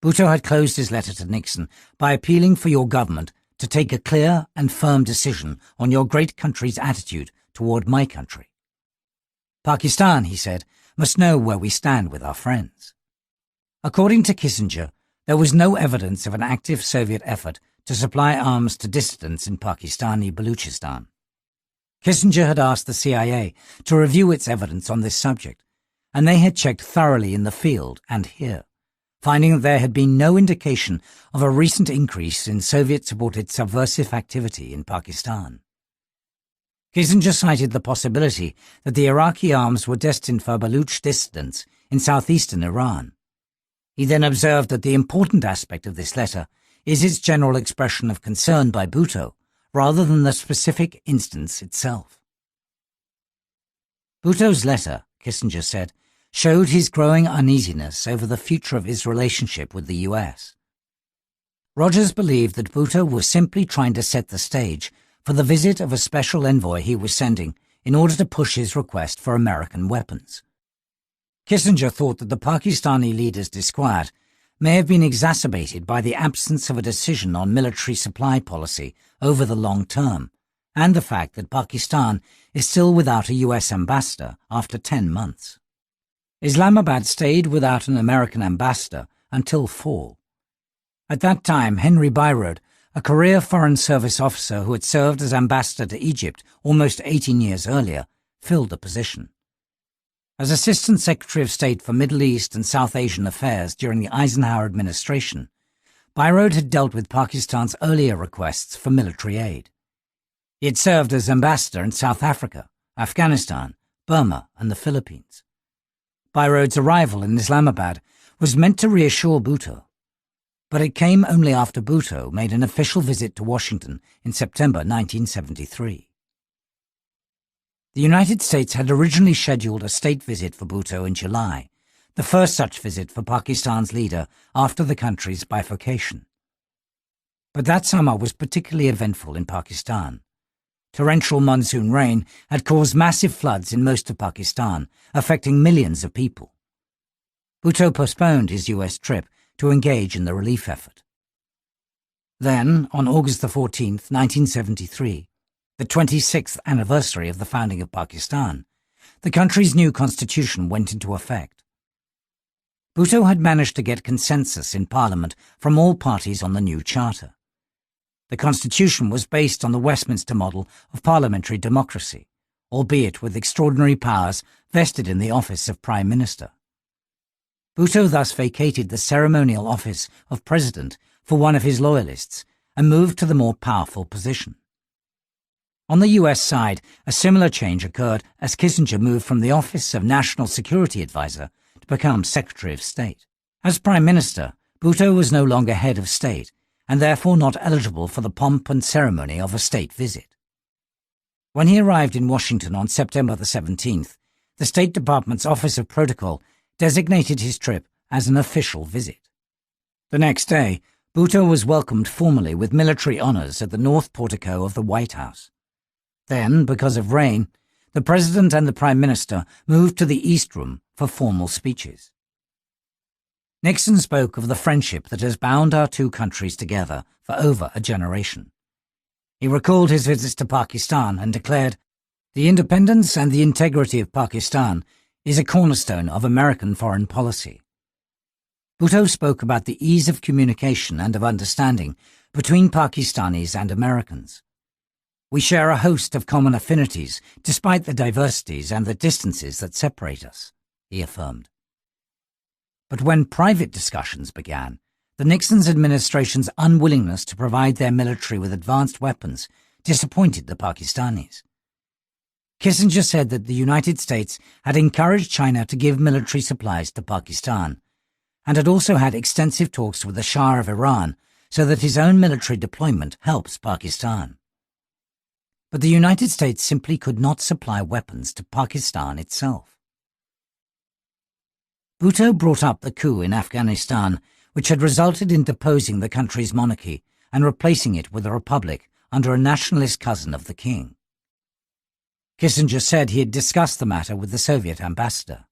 Bhutto had closed his letter to Nixon by appealing for your government to take a clear and firm decision on your great country's attitude toward my country. Pakistan, he said, must know where we stand with our friends. According to Kissinger, there was no evidence of an active Soviet effort to supply arms to dissidents in Pakistani Baluchistan. Kissinger had asked the CIA to review its evidence on this subject, and they had checked thoroughly in the field and here, finding that there had been no indication of a recent increase in Soviet-supported subversive activity in Pakistan. Kissinger cited the possibility that the Iraqi arms were destined for Baluch dissidents in southeastern Iran. He then observed that the important aspect of this letter is its general expression of concern by Bhutto, rather than the specific instance itself. Bhutto's letter, Kissinger said, showed his growing uneasiness over the future of his relationship with the US. Rogers believed that Bhutto was simply trying to set the stage for the visit of a special envoy he was sending in order to push his request for American weapons. Kissinger thought that the Pakistani leader's disquiet may have been exacerbated by the absence of a decision on military supply policy over the long term, and the fact that Pakistan is still without a US ambassador after 10 months. Islamabad stayed without an American ambassador until fall. At that time, Henry Byrode, a career Foreign Service officer who had served as ambassador to Egypt almost 18 years earlier, filled the position. As Assistant Secretary of State for Middle East and South Asian Affairs during the Eisenhower administration, Byrode had dealt with Pakistan's earlier requests for military aid. He had served as ambassador in South Africa, Afghanistan, Burma, and the Philippines. Byrode's arrival in Islamabad was meant to reassure Bhutto, but it came only after Bhutto made an official visit to Washington in September 1973. The United States had originally scheduled a state visit for Bhutto in July, the first such visit for Pakistan's leader after the country's bifurcation. But that summer was particularly eventful in Pakistan. Torrential monsoon rain had caused massive floods in most of Pakistan, affecting millions of people. Bhutto postponed his US trip to engage in the relief effort. Then, on August 14, 1973, the 26th anniversary of the founding of Pakistan, the country's new constitution went into effect. Bhutto had managed to get consensus in Parliament from all parties on the new charter. The constitution was based on the Westminster model of parliamentary democracy, albeit with extraordinary powers vested in the office of Prime Minister. Bhutto thus vacated the ceremonial office of president for one of his loyalists and moved to the more powerful position. On the US side, a similar change occurred as Kissinger moved from the office of National Security Advisor to become Secretary of State. As Prime Minister, Bhutto was no longer head of state and therefore not eligible for the pomp and ceremony of a state visit. When he arrived in Washington on September the 17th, the State Department's Office of Protocol designated his trip as an official visit. The next day, Bhutto was welcomed formally with military honors at the North Portico of the White House. Then, because of rain, the President and the Prime Minister moved to the East Room for formal speeches. Nixon spoke of the friendship that has bound our two countries together for over a generation. He recalled his visits to Pakistan and declared, "The independence and the integrity of Pakistan is a cornerstone of American foreign policy." Bhutto spoke about the ease of communication and of understanding between Pakistanis and Americans. "We share a host of common affinities, despite the diversities and the distances that separate us," he affirmed. But when private discussions began, the Nixon administration's unwillingness to provide their military with advanced weapons disappointed the Pakistanis. Kissinger said that the United States had encouraged China to give military supplies to Pakistan, and had also had extensive talks with the Shah of Iran so that his own military deployment helps Pakistan. But the United States simply could not supply weapons to Pakistan itself. Bhutto brought up the coup in Afghanistan, which had resulted in deposing the country's monarchy and replacing it with a republic under a nationalist cousin of the king. Kissinger said he had discussed the matter with the Soviet ambassador.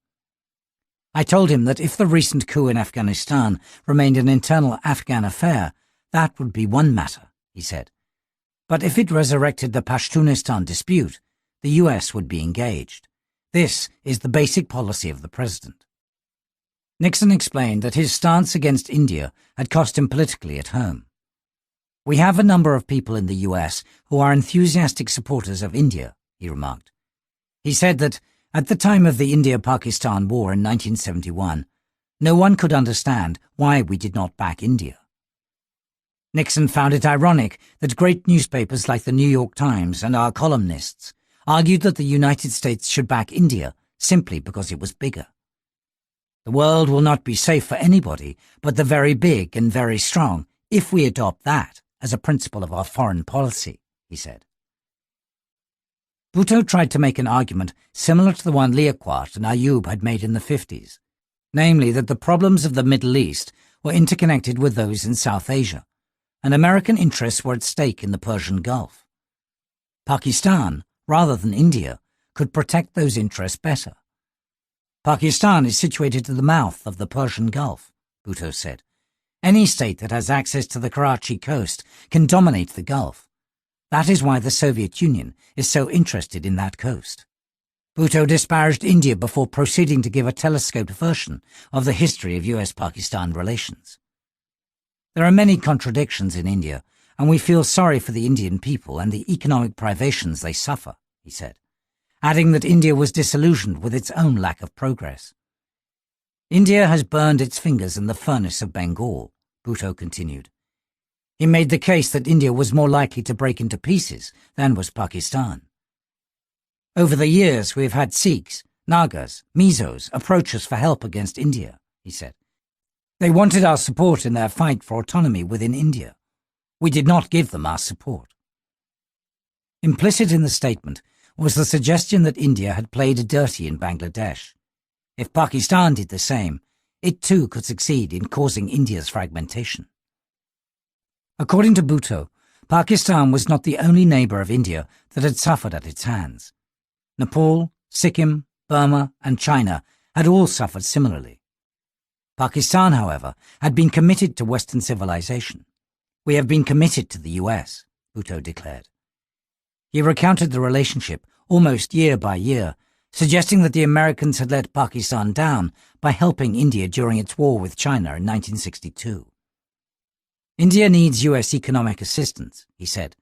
"I told him that if the recent coup in Afghanistan remained an internal Afghan affair, that would be one matter," he said. "But if it resurrected the Pashtunistan dispute, the US would be engaged. This is the basic policy of the president." Nixon explained that his stance against India had cost him politically at home. "We have a number of people in the US who are enthusiastic supporters of India," he remarked. He said that, at the time of the India-Pakistan War in 1971, no one could understand why we did not back India. Nixon found it ironic that great newspapers like the New York Times and our columnists argued that the United States should back India simply because it was bigger. "The world will not be safe for anybody but the very big and very strong if we adopt that as a principle of our foreign policy," he said. Bhutto tried to make an argument similar to the one Liaquat and Ayub had made in the 50s, namely that the problems of the Middle East were interconnected with those in South Asia, and American interests were at stake in the Persian Gulf. Pakistan, rather than India, could protect those interests better. "Pakistan is situated to the mouth of the Persian Gulf," Bhutto said. "Any state that has access to the Karachi coast can dominate the Gulf. That is why the Soviet Union is so interested in that coast." Bhutto disparaged India before proceeding to give a telescoped version of the history of US-Pakistan relations. "There are many contradictions in India, and we feel sorry for the Indian people and the economic privations they suffer," he said, adding that India was disillusioned with its own lack of progress. "India has burned its fingers in the furnace of Bengal," Bhutto continued. He made the case that India was more likely to break into pieces than was Pakistan. "Over the years we have had Sikhs, Nagas, Mizos approach us for help against India," he said. "They wanted our support in their fight for autonomy within India. We did not give them our support." Implicit in the statement was the suggestion that India had played dirty in Bangladesh. If Pakistan did the same, it too could succeed in causing India's fragmentation. According to Bhutto, Pakistan was not the only neighbour of India that had suffered at its hands. Nepal, Sikkim, Burma, and China had all suffered similarly. Pakistan, however, had been committed to Western civilization. "We have been committed to the US," Bhutto declared. He recounted the relationship almost year by year, suggesting that the Americans had let Pakistan down by helping India during its war with China in 1962. "India needs US economic assistance," he said.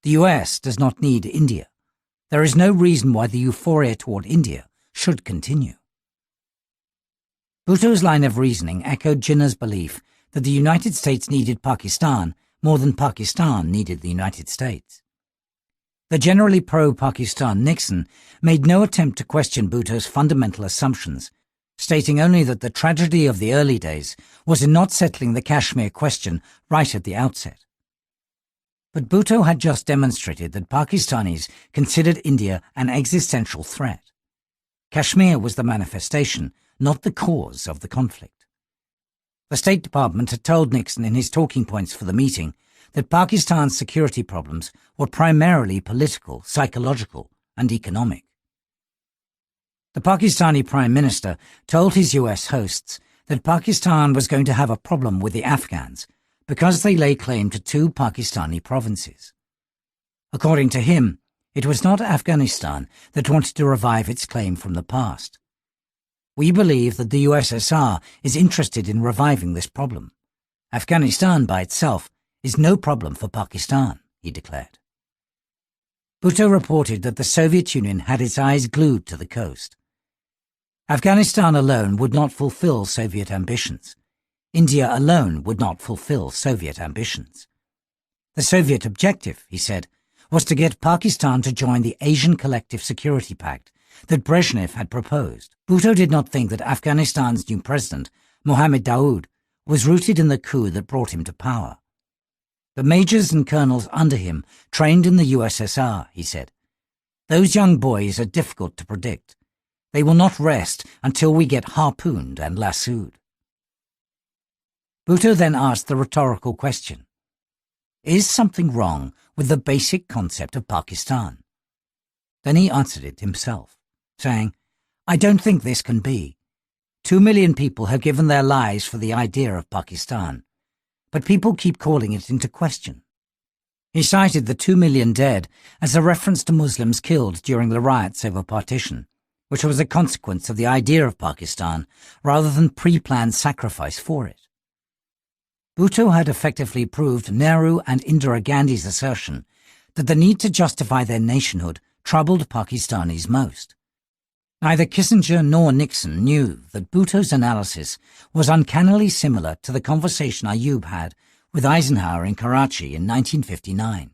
"The US does not need India. There is no reason why the euphoria toward India should continue." Bhutto's line of reasoning echoed Jinnah's belief that the United States needed Pakistan more than Pakistan needed the United States. The generally pro-Pakistan Nixon made no attempt to question Bhutto's fundamental assumptions, stating only that the tragedy of the early days was in not settling the Kashmir question right at the outset. But Bhutto had just demonstrated that Pakistanis considered India an existential threat. Kashmir was the manifestation, not the cause of the conflict. The State Department had told Nixon in his talking points for the meeting that Pakistan's security problems were primarily political, psychological, and economic. The Pakistani Prime Minister told his US hosts that Pakistan was going to have a problem with the Afghans because they lay claim to 2 Pakistani provinces. According to him, it was not Afghanistan that wanted to revive its claim from the past. We believe that the USSR is interested in reviving this problem. Afghanistan by itself is no problem for Pakistan, he declared. Bhutto reported that the Soviet Union had its eyes glued to the coast. Afghanistan alone would not fulfill Soviet ambitions. India alone would not fulfill Soviet ambitions. The Soviet objective, he said, was to get Pakistan to join the Asian Collective Security Pact that Brezhnev had proposed. Bhutto did not think that Afghanistan's new president, Mohammed Daoud, was rooted in the coup that brought him to power. The majors and colonels under him trained in the USSR, he said. Those young boys are difficult to predict. They will not rest until we get harpooned and lassoed. Bhutto then asked the rhetorical question, is something wrong with the basic concept of Pakistan? Then he answered it himself, saying, I don't think this can be. 2 million people have given their lives for the idea of Pakistan, but people keep calling it into question. He cited the 2 million dead as a reference to Muslims killed during the riots over partition, which was a consequence of the idea of Pakistan rather than pre-planned sacrifice for it. Bhutto had effectively proved Nehru and Indira Gandhi's assertion that the need to justify their nationhood troubled Pakistanis most. Neither Kissinger nor Nixon knew that Bhutto's analysis was uncannily similar to the conversation Ayub had with Eisenhower in Karachi in 1959.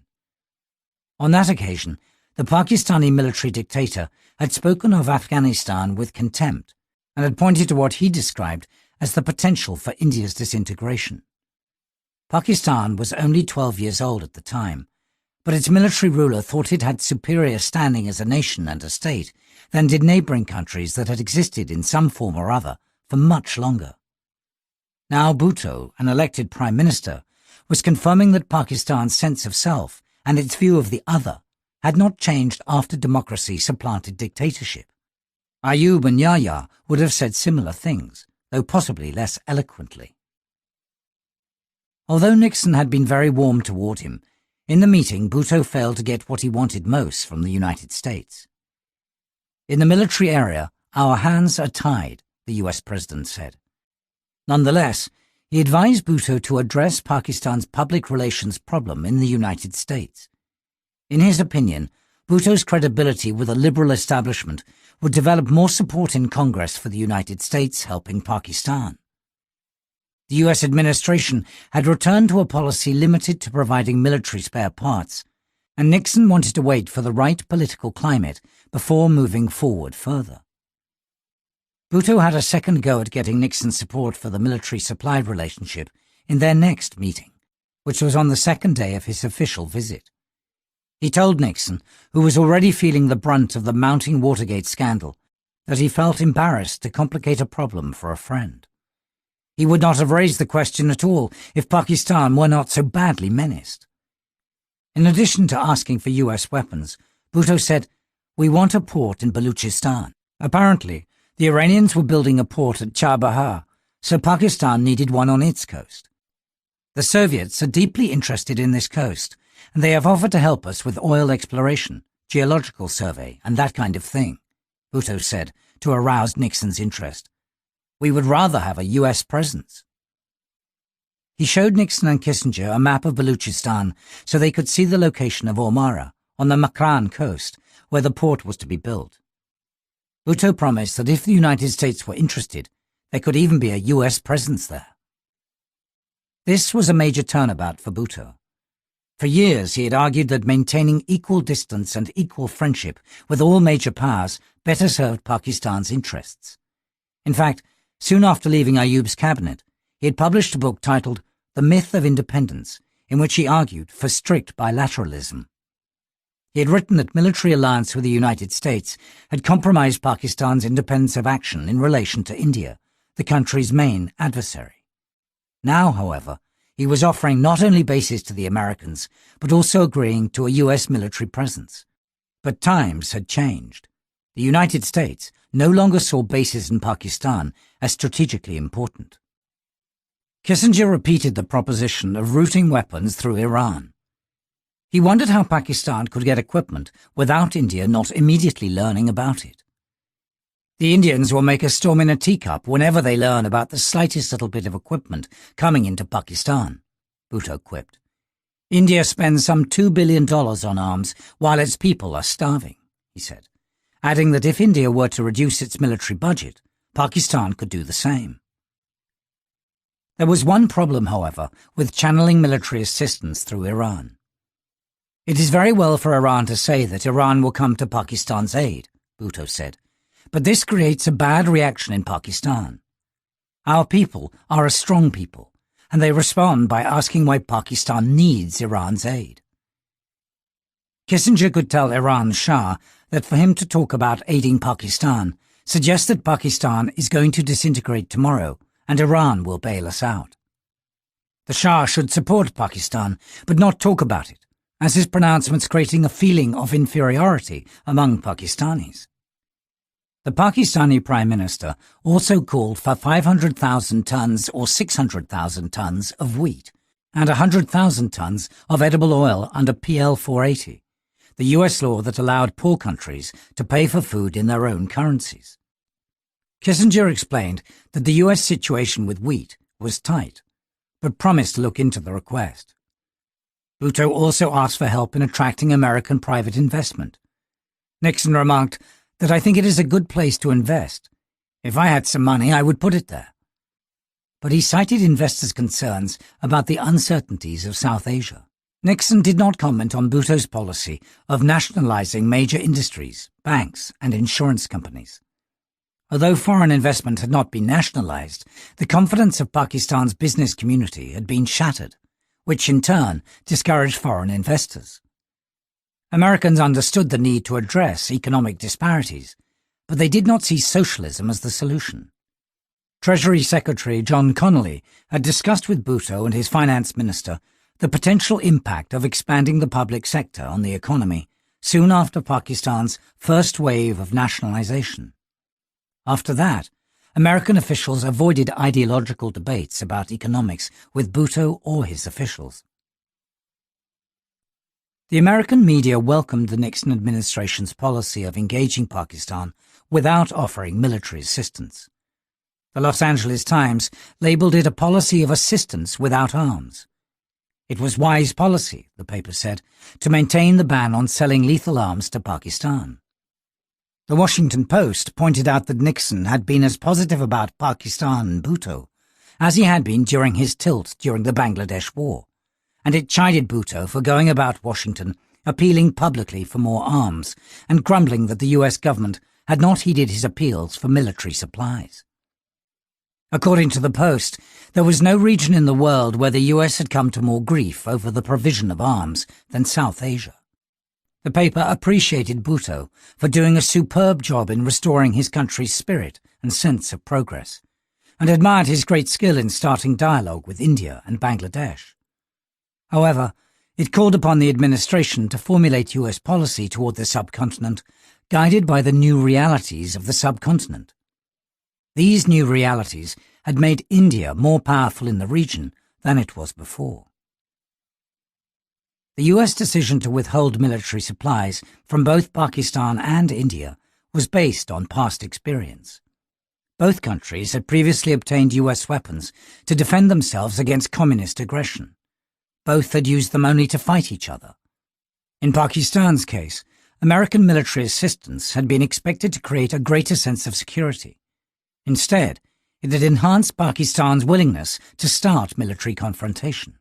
On that occasion, the Pakistani military dictator had spoken of Afghanistan with contempt and had pointed to what he described as the potential for India's disintegration. Pakistan was only 12 years old at the time, but its military ruler thought it had superior standing as a nation and a state than did neighbouring countries that had existed in some form or other for much longer. Now Bhutto, an elected prime minister, was confirming that Pakistan's sense of self and its view of the other had not changed after democracy supplanted dictatorship. Ayub and Yahya would have said similar things, though possibly less eloquently. Although Nixon had been very warm toward him, in the meeting Bhutto failed to get what he wanted most from the United States. In the military area, our hands are tied, the US president said. Nonetheless, he advised Bhutto to address Pakistan's public relations problem in the United States. In his opinion, Bhutto's credibility with a liberal establishment would develop more support in Congress for the United States helping Pakistan. The US administration had returned to a policy limited to providing military spare parts, and Nixon wanted to wait for the right political climate before moving forward further. Bhutto had a second go at getting Nixon's support for the military supply relationship in their next meeting, which was on the second day of his official visit. He told Nixon, who was already feeling the brunt of the mounting Watergate scandal, that he felt embarrassed to complicate a problem for a friend. He would not have raised the question at all if Pakistan were not so badly menaced. In addition to asking for US weapons, Bhutto said, "We want a port in Baluchistan." Apparently, the Iranians were building a port at Chabahar, so Pakistan needed one on its coast. The Soviets are deeply interested in this coast, and they have offered to help us with oil exploration, geological survey, and that kind of thing, Bhutto said, to arouse Nixon's interest. We would rather have a US presence. He showed Nixon and Kissinger a map of Baluchistan so they could see the location of Ormara, on the Makran coast, where the port was to be built. Bhutto promised that if the United States were interested, There could even be a US presence there. This was a major turnabout for Bhutto. For years he had argued that maintaining equal distance and equal friendship with all major powers better served Pakistan's interests. In fact, soon after leaving Ayub's cabinet, he had published a book titled The Myth of Independence, in which he argued for strict bilateralism. He had written that military alliance with the United States had compromised Pakistan's independence of action in relation to India, the country's main adversary. Now, however, he was offering not only bases to the Americans, but also agreeing to a US military presence. But times had changed. The United States no longer saw bases in Pakistan as strategically important. Kissinger repeated the proposition of routing weapons through Iran. He wondered how Pakistan could get equipment without India not immediately learning about it. The Indians will make a storm in a teacup whenever they learn about the slightest little bit of equipment coming into Pakistan, Bhutto quipped. India spends some $2 billion on arms while its people are starving, he said, adding that if India were to reduce its military budget, Pakistan could do the same. There was one problem, however, with channeling military assistance through Iran. It is very well for Iran to say that Iran will come to Pakistan's aid, Bhutto said, but this creates a bad reaction in Pakistan. Our people are a strong people, and they respond by asking why Pakistan needs Iran's aid. Kissinger could tell Iran's Shah that for him to talk about aiding Pakistan suggests that Pakistan is going to disintegrate tomorrow and Iran will bail us out. The Shah should support Pakistan, but not talk about it, as his pronouncements creating a feeling of inferiority among Pakistanis. The Pakistani Prime Minister also called for 500,000 tons or 600,000 tons of wheat and 100,000 tons of edible oil under PL 480, the US law that allowed poor countries to pay for food in their own currencies. Kissinger explained that the US situation with wheat was tight, but promised to look into the request. Bhutto also asked for help in attracting American private investment. Nixon remarked that I think it is a good place to invest. If I had some money, I would put it there. But he cited investors' concerns about the uncertainties of South Asia. Nixon did not comment on Bhutto's policy of nationalizing major industries, banks, and insurance companies. Although foreign investment had not been nationalized, the confidence of Pakistan's business community had been shattered, which in turn discouraged foreign investors. Americans understood the need to address economic disparities, but they did not see socialism as the solution. Treasury Secretary John Connolly had discussed with Bhutto and his finance minister the potential impact of expanding the public sector on the economy soon after Pakistan's first wave of nationalization. After that, American officials avoided ideological debates about economics with Bhutto or his officials. The American media welcomed the Nixon administration's policy of engaging Pakistan without offering military assistance. The Los Angeles Times labeled it a policy of assistance without arms. It was wise policy, the paper said, to maintain the ban on selling lethal arms to Pakistan. The Washington Post pointed out that Nixon had been as positive about Pakistan and Bhutto as he had been during his tilt during the Bangladesh War, and it chided Bhutto for going about Washington appealing publicly for more arms and grumbling that the US government had not heeded his appeals for military supplies. According to the Post, there was no region in the world where the US had come to more grief over the provision of arms than South Asia. The paper appreciated Bhutto for doing a superb job in restoring his country's spirit and sense of progress, and admired his great skill in starting dialogue with India and Bangladesh. However, it called upon the administration to formulate US policy toward the subcontinent, guided by the new realities of the subcontinent. These new realities had made India more powerful in the region than it was before. The US decision to withhold military supplies from both Pakistan and India was based on past experience. Both countries had previously obtained US weapons to defend themselves against communist aggression. Both had used them only to fight each other. In Pakistan's case, American military assistance had been expected to create a greater sense of security. Instead, it had enhanced Pakistan's willingness to start military confrontation.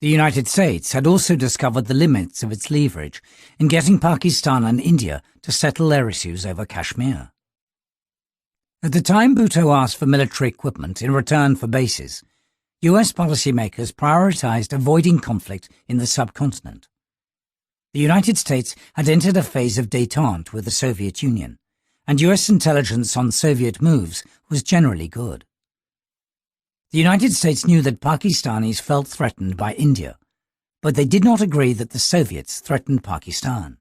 The United States had also discovered the limits of its leverage in getting Pakistan and India to settle their issues over Kashmir. At the time Bhutto asked for military equipment in return for bases, US policymakers prioritized avoiding conflict in the subcontinent. The United States had entered a phase of détente with the Soviet Union, and US intelligence on Soviet moves was generally good. The United States knew that Pakistanis felt threatened by India, but they did not agree that the Soviets threatened Pakistan.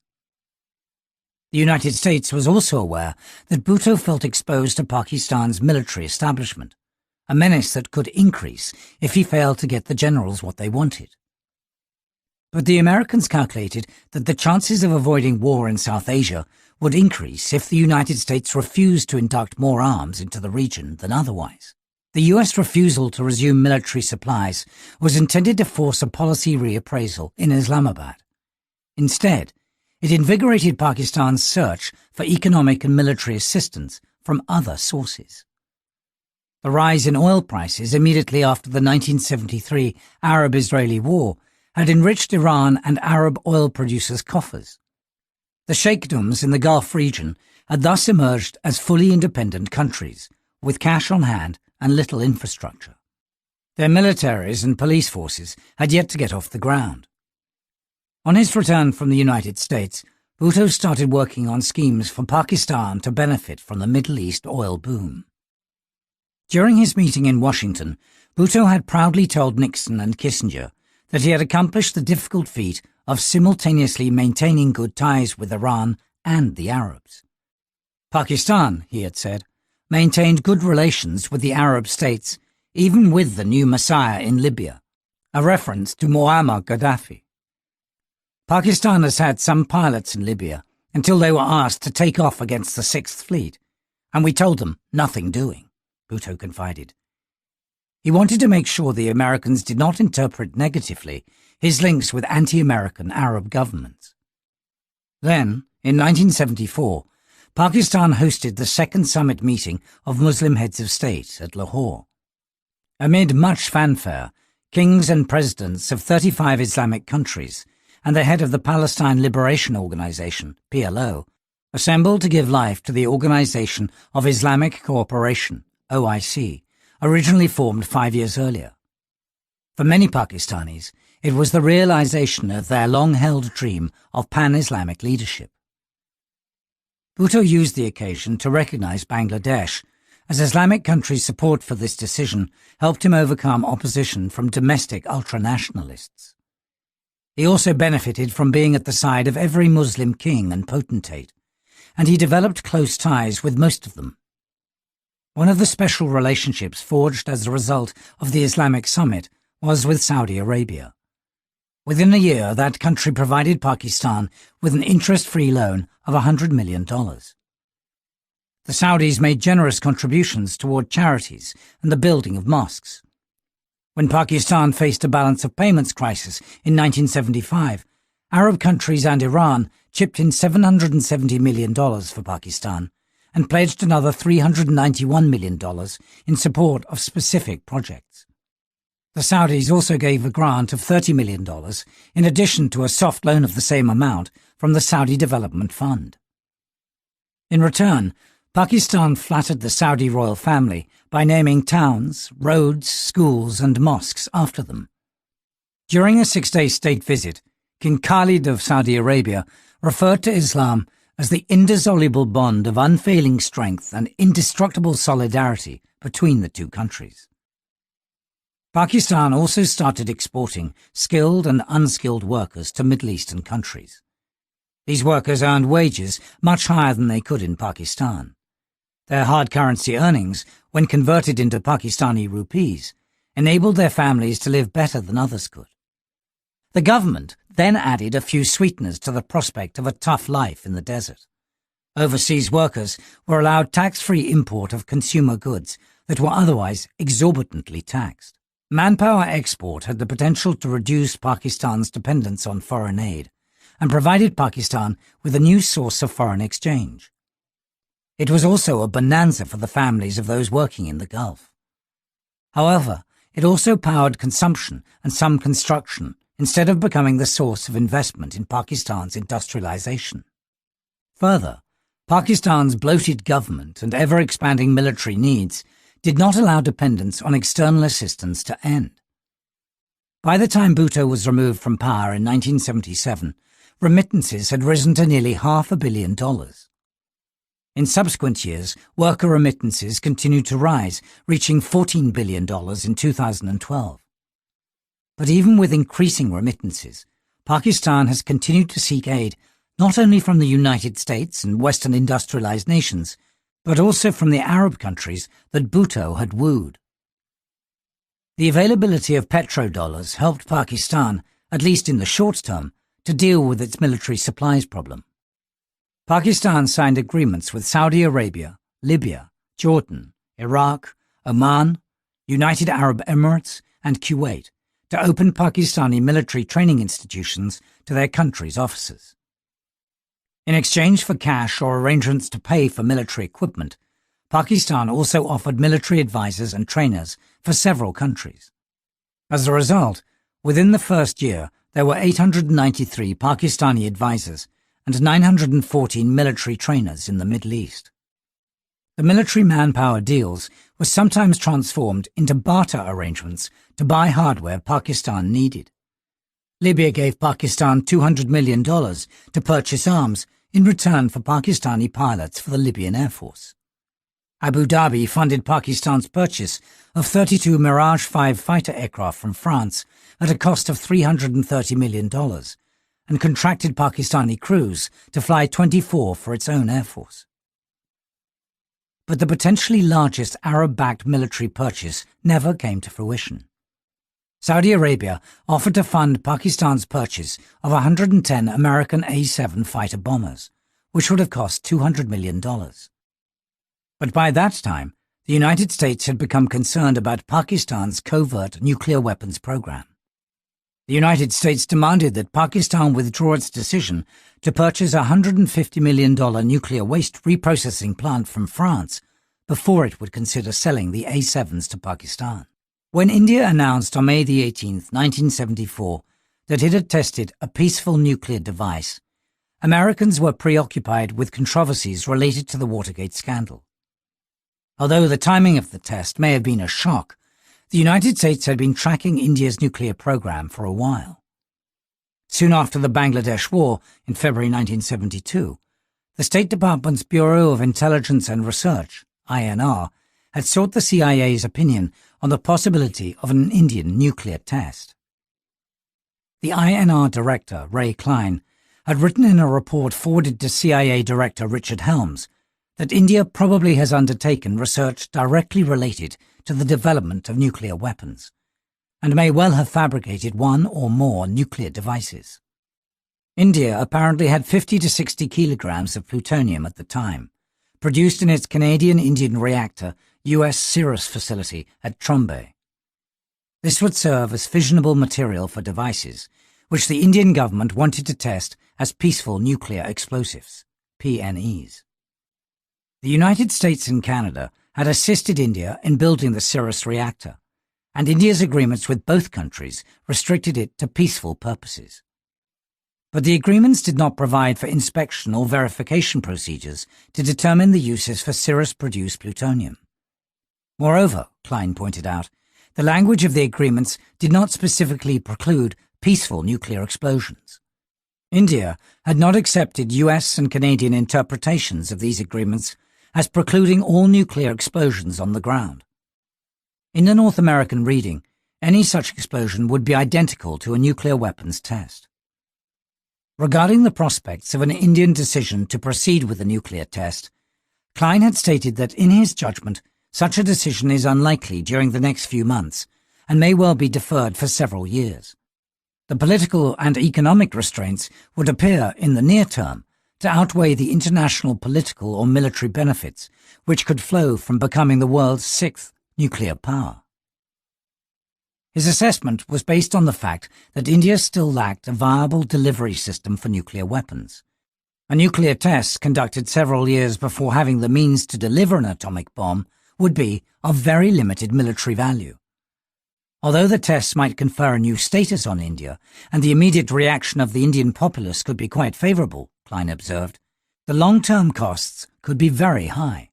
The United States was also aware that Bhutto felt exposed to Pakistan's military establishment, a menace that could increase if he failed to get the generals what they wanted. But the Americans calculated that the chances of avoiding war in South Asia would increase if the United States refused to induct more arms into the region than otherwise. The US refusal to resume military supplies was intended to force a policy reappraisal in Islamabad. Instead, it invigorated Pakistan's search for economic and military assistance from other sources. The rise in oil prices immediately after the 1973 Arab-Israeli War had enriched Iran and Arab oil producers' coffers. The sheikdoms in the Gulf region had thus emerged as fully independent countries, with cash on hand and little infrastructure. Their militaries and police forces had yet to get off the ground. On his return from the United States, Bhutto started working on schemes for Pakistan to benefit from the Middle East oil boom. During his meeting in Washington, Bhutto had proudly told Nixon and Kissinger that he had accomplished the difficult feat of simultaneously maintaining good ties with Iran and the Arabs. Pakistan, he had said, maintained good relations with the Arab states, even with the new Messiah in Libya, a reference to Muammar Gaddafi. Pakistan has had some pilots in Libya until they were asked to take off against the Sixth Fleet, and we told them nothing doing, Bhutto confided. He wanted to make sure the Americans did not interpret negatively his links with anti-American Arab governments. Then, in 1974, Pakistan hosted the second summit meeting of Muslim heads of state at Lahore. Amid much fanfare, kings and presidents of 35 Islamic countries and the head of the Palestine Liberation Organization, PLO, assembled to give life to the Organization of Islamic Cooperation, OIC, originally formed 5 years earlier. For many Pakistanis, it was the realization of their long-held dream of pan-Islamic leadership. Bhutto used the occasion to recognize Bangladesh, as Islamic countries' support for this decision helped him overcome opposition from domestic ultranationalists. He also benefited from being at the side of every Muslim king and potentate, and he developed close ties with most of them. One of the special relationships forged as a result of the Islamic summit was with Saudi Arabia. Within a year, that country provided Pakistan with an interest-free loan of $100 million. The Saudis made generous contributions toward charities and the building of mosques. When Pakistan faced a balance of payments crisis in 1975, Arab countries and Iran chipped in $770 million for Pakistan and pledged another $391 million in support of specific projects. The Saudis also gave a grant of $30 million in addition to a soft loan of the same amount from the Saudi Development Fund. In return, Pakistan flattered the Saudi royal family by naming towns, roads, schools and mosques after them. During a 6-day state visit, King Khalid of Saudi Arabia referred to Islam as the indissoluble bond of unfailing strength and indestructible solidarity between the two countries. Pakistan also started exporting skilled and unskilled workers to Middle Eastern countries. These workers earned wages much higher than they could in Pakistan. Their hard currency earnings, when converted into Pakistani rupees, enabled their families to live better than others could. The government then added a few sweeteners to the prospect of a tough life in the desert. Overseas workers were allowed tax-free import of consumer goods that were otherwise exorbitantly taxed. Manpower export had the potential to reduce Pakistan's dependence on foreign aid and provided Pakistan with a new source of foreign exchange. It was also a bonanza for the families of those working in the Gulf. However, it also powered consumption and some construction instead of becoming the source of investment in Pakistan's industrialization. Further, Pakistan's bloated government and ever-expanding military needs did not allow dependence on external assistance to end. By the time Bhutto was removed from power in 1977, remittances had risen to nearly $500 million. In subsequent years, worker remittances continued to rise, reaching $14 billion in 2012. But even with increasing remittances, Pakistan has continued to seek aid not only from the United States and Western industrialized nations, but also from the Arab countries that Bhutto had wooed. The availability of petrodollars helped Pakistan, at least in the short term, to deal with its military supplies problem. Pakistan signed agreements with Saudi Arabia, Libya, Jordan, Iraq, Oman, United Arab Emirates, and Kuwait to open Pakistani military training institutions to their country's officers. In exchange for cash or arrangements to pay for military equipment, Pakistan also offered military advisors and trainers for several countries. As a result, within the first year, there were 893 Pakistani advisors and 914 military trainers in the Middle East. The military manpower deals were sometimes transformed into barter arrangements to buy hardware Pakistan needed. Libya gave Pakistan $200 million to purchase arms in return for Pakistani pilots for the Libyan Air Force. Abu Dhabi funded Pakistan's purchase of 32 Mirage 5 fighter aircraft from France at a cost of $330 million and contracted Pakistani crews to fly 24 for its own air force. But the potentially largest Arab-backed military purchase never came to fruition. Saudi Arabia offered to fund Pakistan's purchase of 110 American A-7 fighter bombers, which would have cost $200 million. But by that time, the United States had become concerned about Pakistan's covert nuclear weapons program. The United States demanded that Pakistan withdraw its decision to purchase a $150 million nuclear waste reprocessing plant from France before it would consider selling the A-7s to Pakistan. When India announced on May 18, 1974, that it had tested a peaceful nuclear device, Americans were preoccupied with controversies related to the Watergate scandal. Although the timing of the test may have been a shock, the United States had been tracking India's nuclear program for a while. Soon after the Bangladesh War in February 1972, the State Department's Bureau of Intelligence and Research, INR, had sought the CIA's opinion on the possibility of an Indian nuclear test. The INR director, Ray Klein, had written in a report forwarded to CIA Director Richard Helms that India probably has undertaken research directly related to the development of nuclear weapons, and may well have fabricated one or more nuclear devices. India apparently had 50 to 60 kilograms of plutonium at the time, produced in its Canadian-Indian reactor U.S. Cirrus facility at Trombay. This would serve as fissionable material for devices, which the Indian government wanted to test as peaceful nuclear explosives, PNEs. The United States and Canada had assisted India in building the Cirrus reactor, and India's agreements with both countries restricted it to peaceful purposes. But the agreements did not provide for inspection or verification procedures to determine the uses for Cirrus-produced plutonium. Moreover, Klein pointed out, the language of the agreements did not specifically preclude peaceful nuclear explosions. India had not accepted US and Canadian interpretations of these agreements as precluding all nuclear explosions on the ground. In the North American reading, any such explosion would be identical to a nuclear weapons test. Regarding the prospects of an Indian decision to proceed with a nuclear test, Klein had stated that in his judgment, such a decision is unlikely during the next few months and may well be deferred for several years. The political and economic restraints would appear in the near term to outweigh the international political or military benefits which could flow from becoming the world's sixth nuclear power. His assessment was based on the fact that India still lacked a viable delivery system for nuclear weapons, A nuclear test conducted several years before having the means to deliver an atomic bomb would be of very limited military value. Although the tests might confer a new status on India, and the immediate reaction of the Indian populace could be quite favourable, Klein observed, the long-term costs could be very high.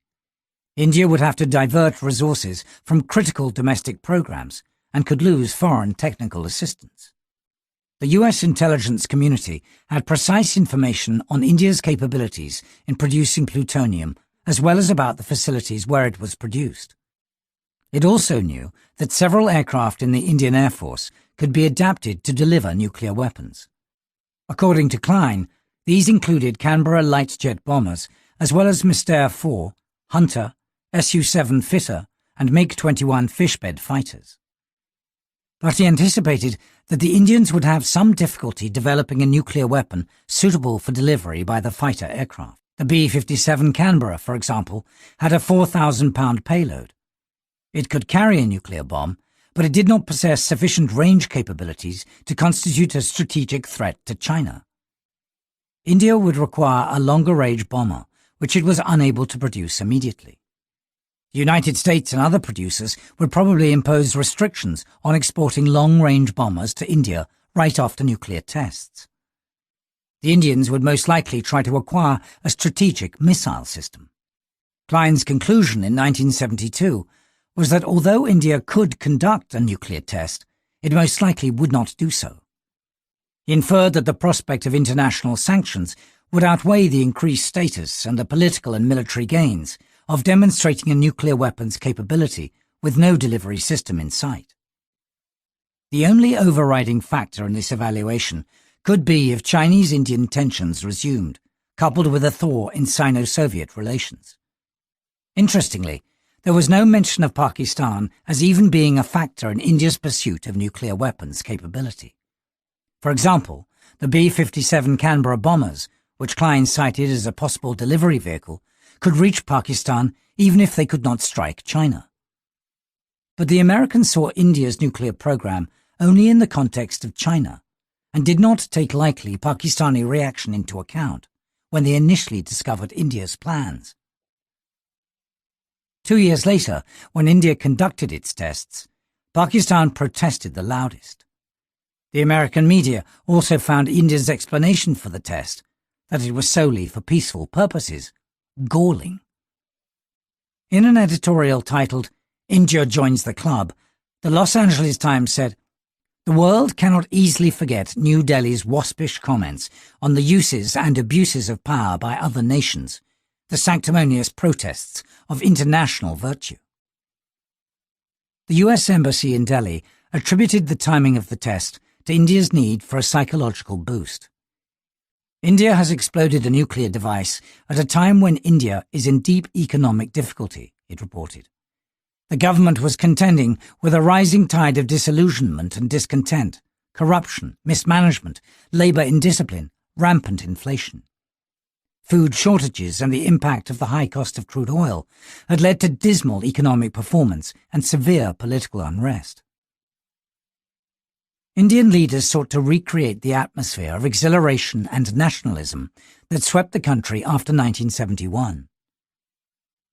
India would have to divert resources from critical domestic programs and could lose foreign technical assistance. The US intelligence community had precise information on India's capabilities in producing plutonium, as well as about the facilities where it was produced. It also knew that several aircraft in the Indian Air Force could be adapted to deliver nuclear weapons. According to Klein, these included Canberra light jet bombers, as well as Mystère 4, Hunter, Su-7 Fitter, and MiG-21 fishbed fighters. But he anticipated that the Indians would have some difficulty developing a nuclear weapon suitable for delivery by the fighter aircraft. The B-57 Canberra, for example, had a 4,000-pound payload. It could carry a nuclear bomb, but it did not possess sufficient range capabilities to constitute a strategic threat to China. India would require a longer-range bomber, which it was unable to produce immediately. The United States and other producers would probably impose restrictions on exporting long-range bombers to India right after nuclear tests. The Indians would most likely try to acquire a strategic missile system. Klein's conclusion in 1972 was that although India could conduct a nuclear test, it most likely would not do so. He inferred that the prospect of international sanctions would outweigh the increased status and the political and military gains of demonstrating a nuclear weapons capability with no delivery system in sight. The only overriding factor in this evaluation could be if Chinese-Indian tensions resumed, coupled with a thaw in Sino-Soviet relations. Interestingly, there was no mention of Pakistan as even being a factor in India's pursuit of nuclear weapons capability. For example, the B-57 Canberra bombers, which Klein cited as a possible delivery vehicle, could reach Pakistan even if they could not strike China. But the Americans saw India's nuclear program only in the context of China, and did not take likely Pakistani reaction into account when they initially discovered India's plans. 2 years later, when India conducted its tests, Pakistan protested the loudest. The American media also found India's explanation for the test, that it was solely for peaceful purposes, galling. In an editorial titled, "India Joins the Club," the Los Angeles Times said, "The world cannot easily forget New Delhi's waspish comments on the uses and abuses of power by other nations, the sanctimonious protests of international virtue." The US Embassy in Delhi attributed the timing of the test to India's need for a psychological boost. India has exploded a nuclear device at a time when India is in deep economic difficulty, it reported. The government was contending with a rising tide of disillusionment and discontent, corruption, mismanagement, labour indiscipline, rampant inflation. Food shortages and the impact of the high cost of crude oil had led to dismal economic performance and severe political unrest. Indian leaders sought to recreate the atmosphere of exhilaration and nationalism that swept the country after 1971.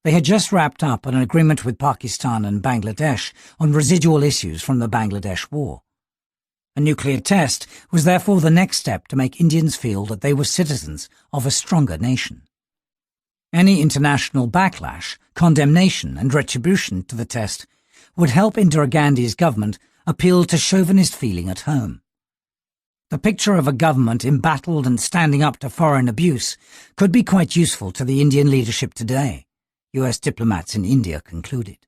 They had just wrapped up an agreement with Pakistan and Bangladesh on residual issues from the Bangladesh War. A nuclear test was therefore the next step to make Indians feel that they were citizens of a stronger nation. Any international backlash, condemnation and retribution to the test would help Indira Gandhi's government appeal to chauvinist feeling at home. The picture of a government embattled and standing up to foreign abuse could be quite useful to the Indian leadership today, US diplomats in India concluded.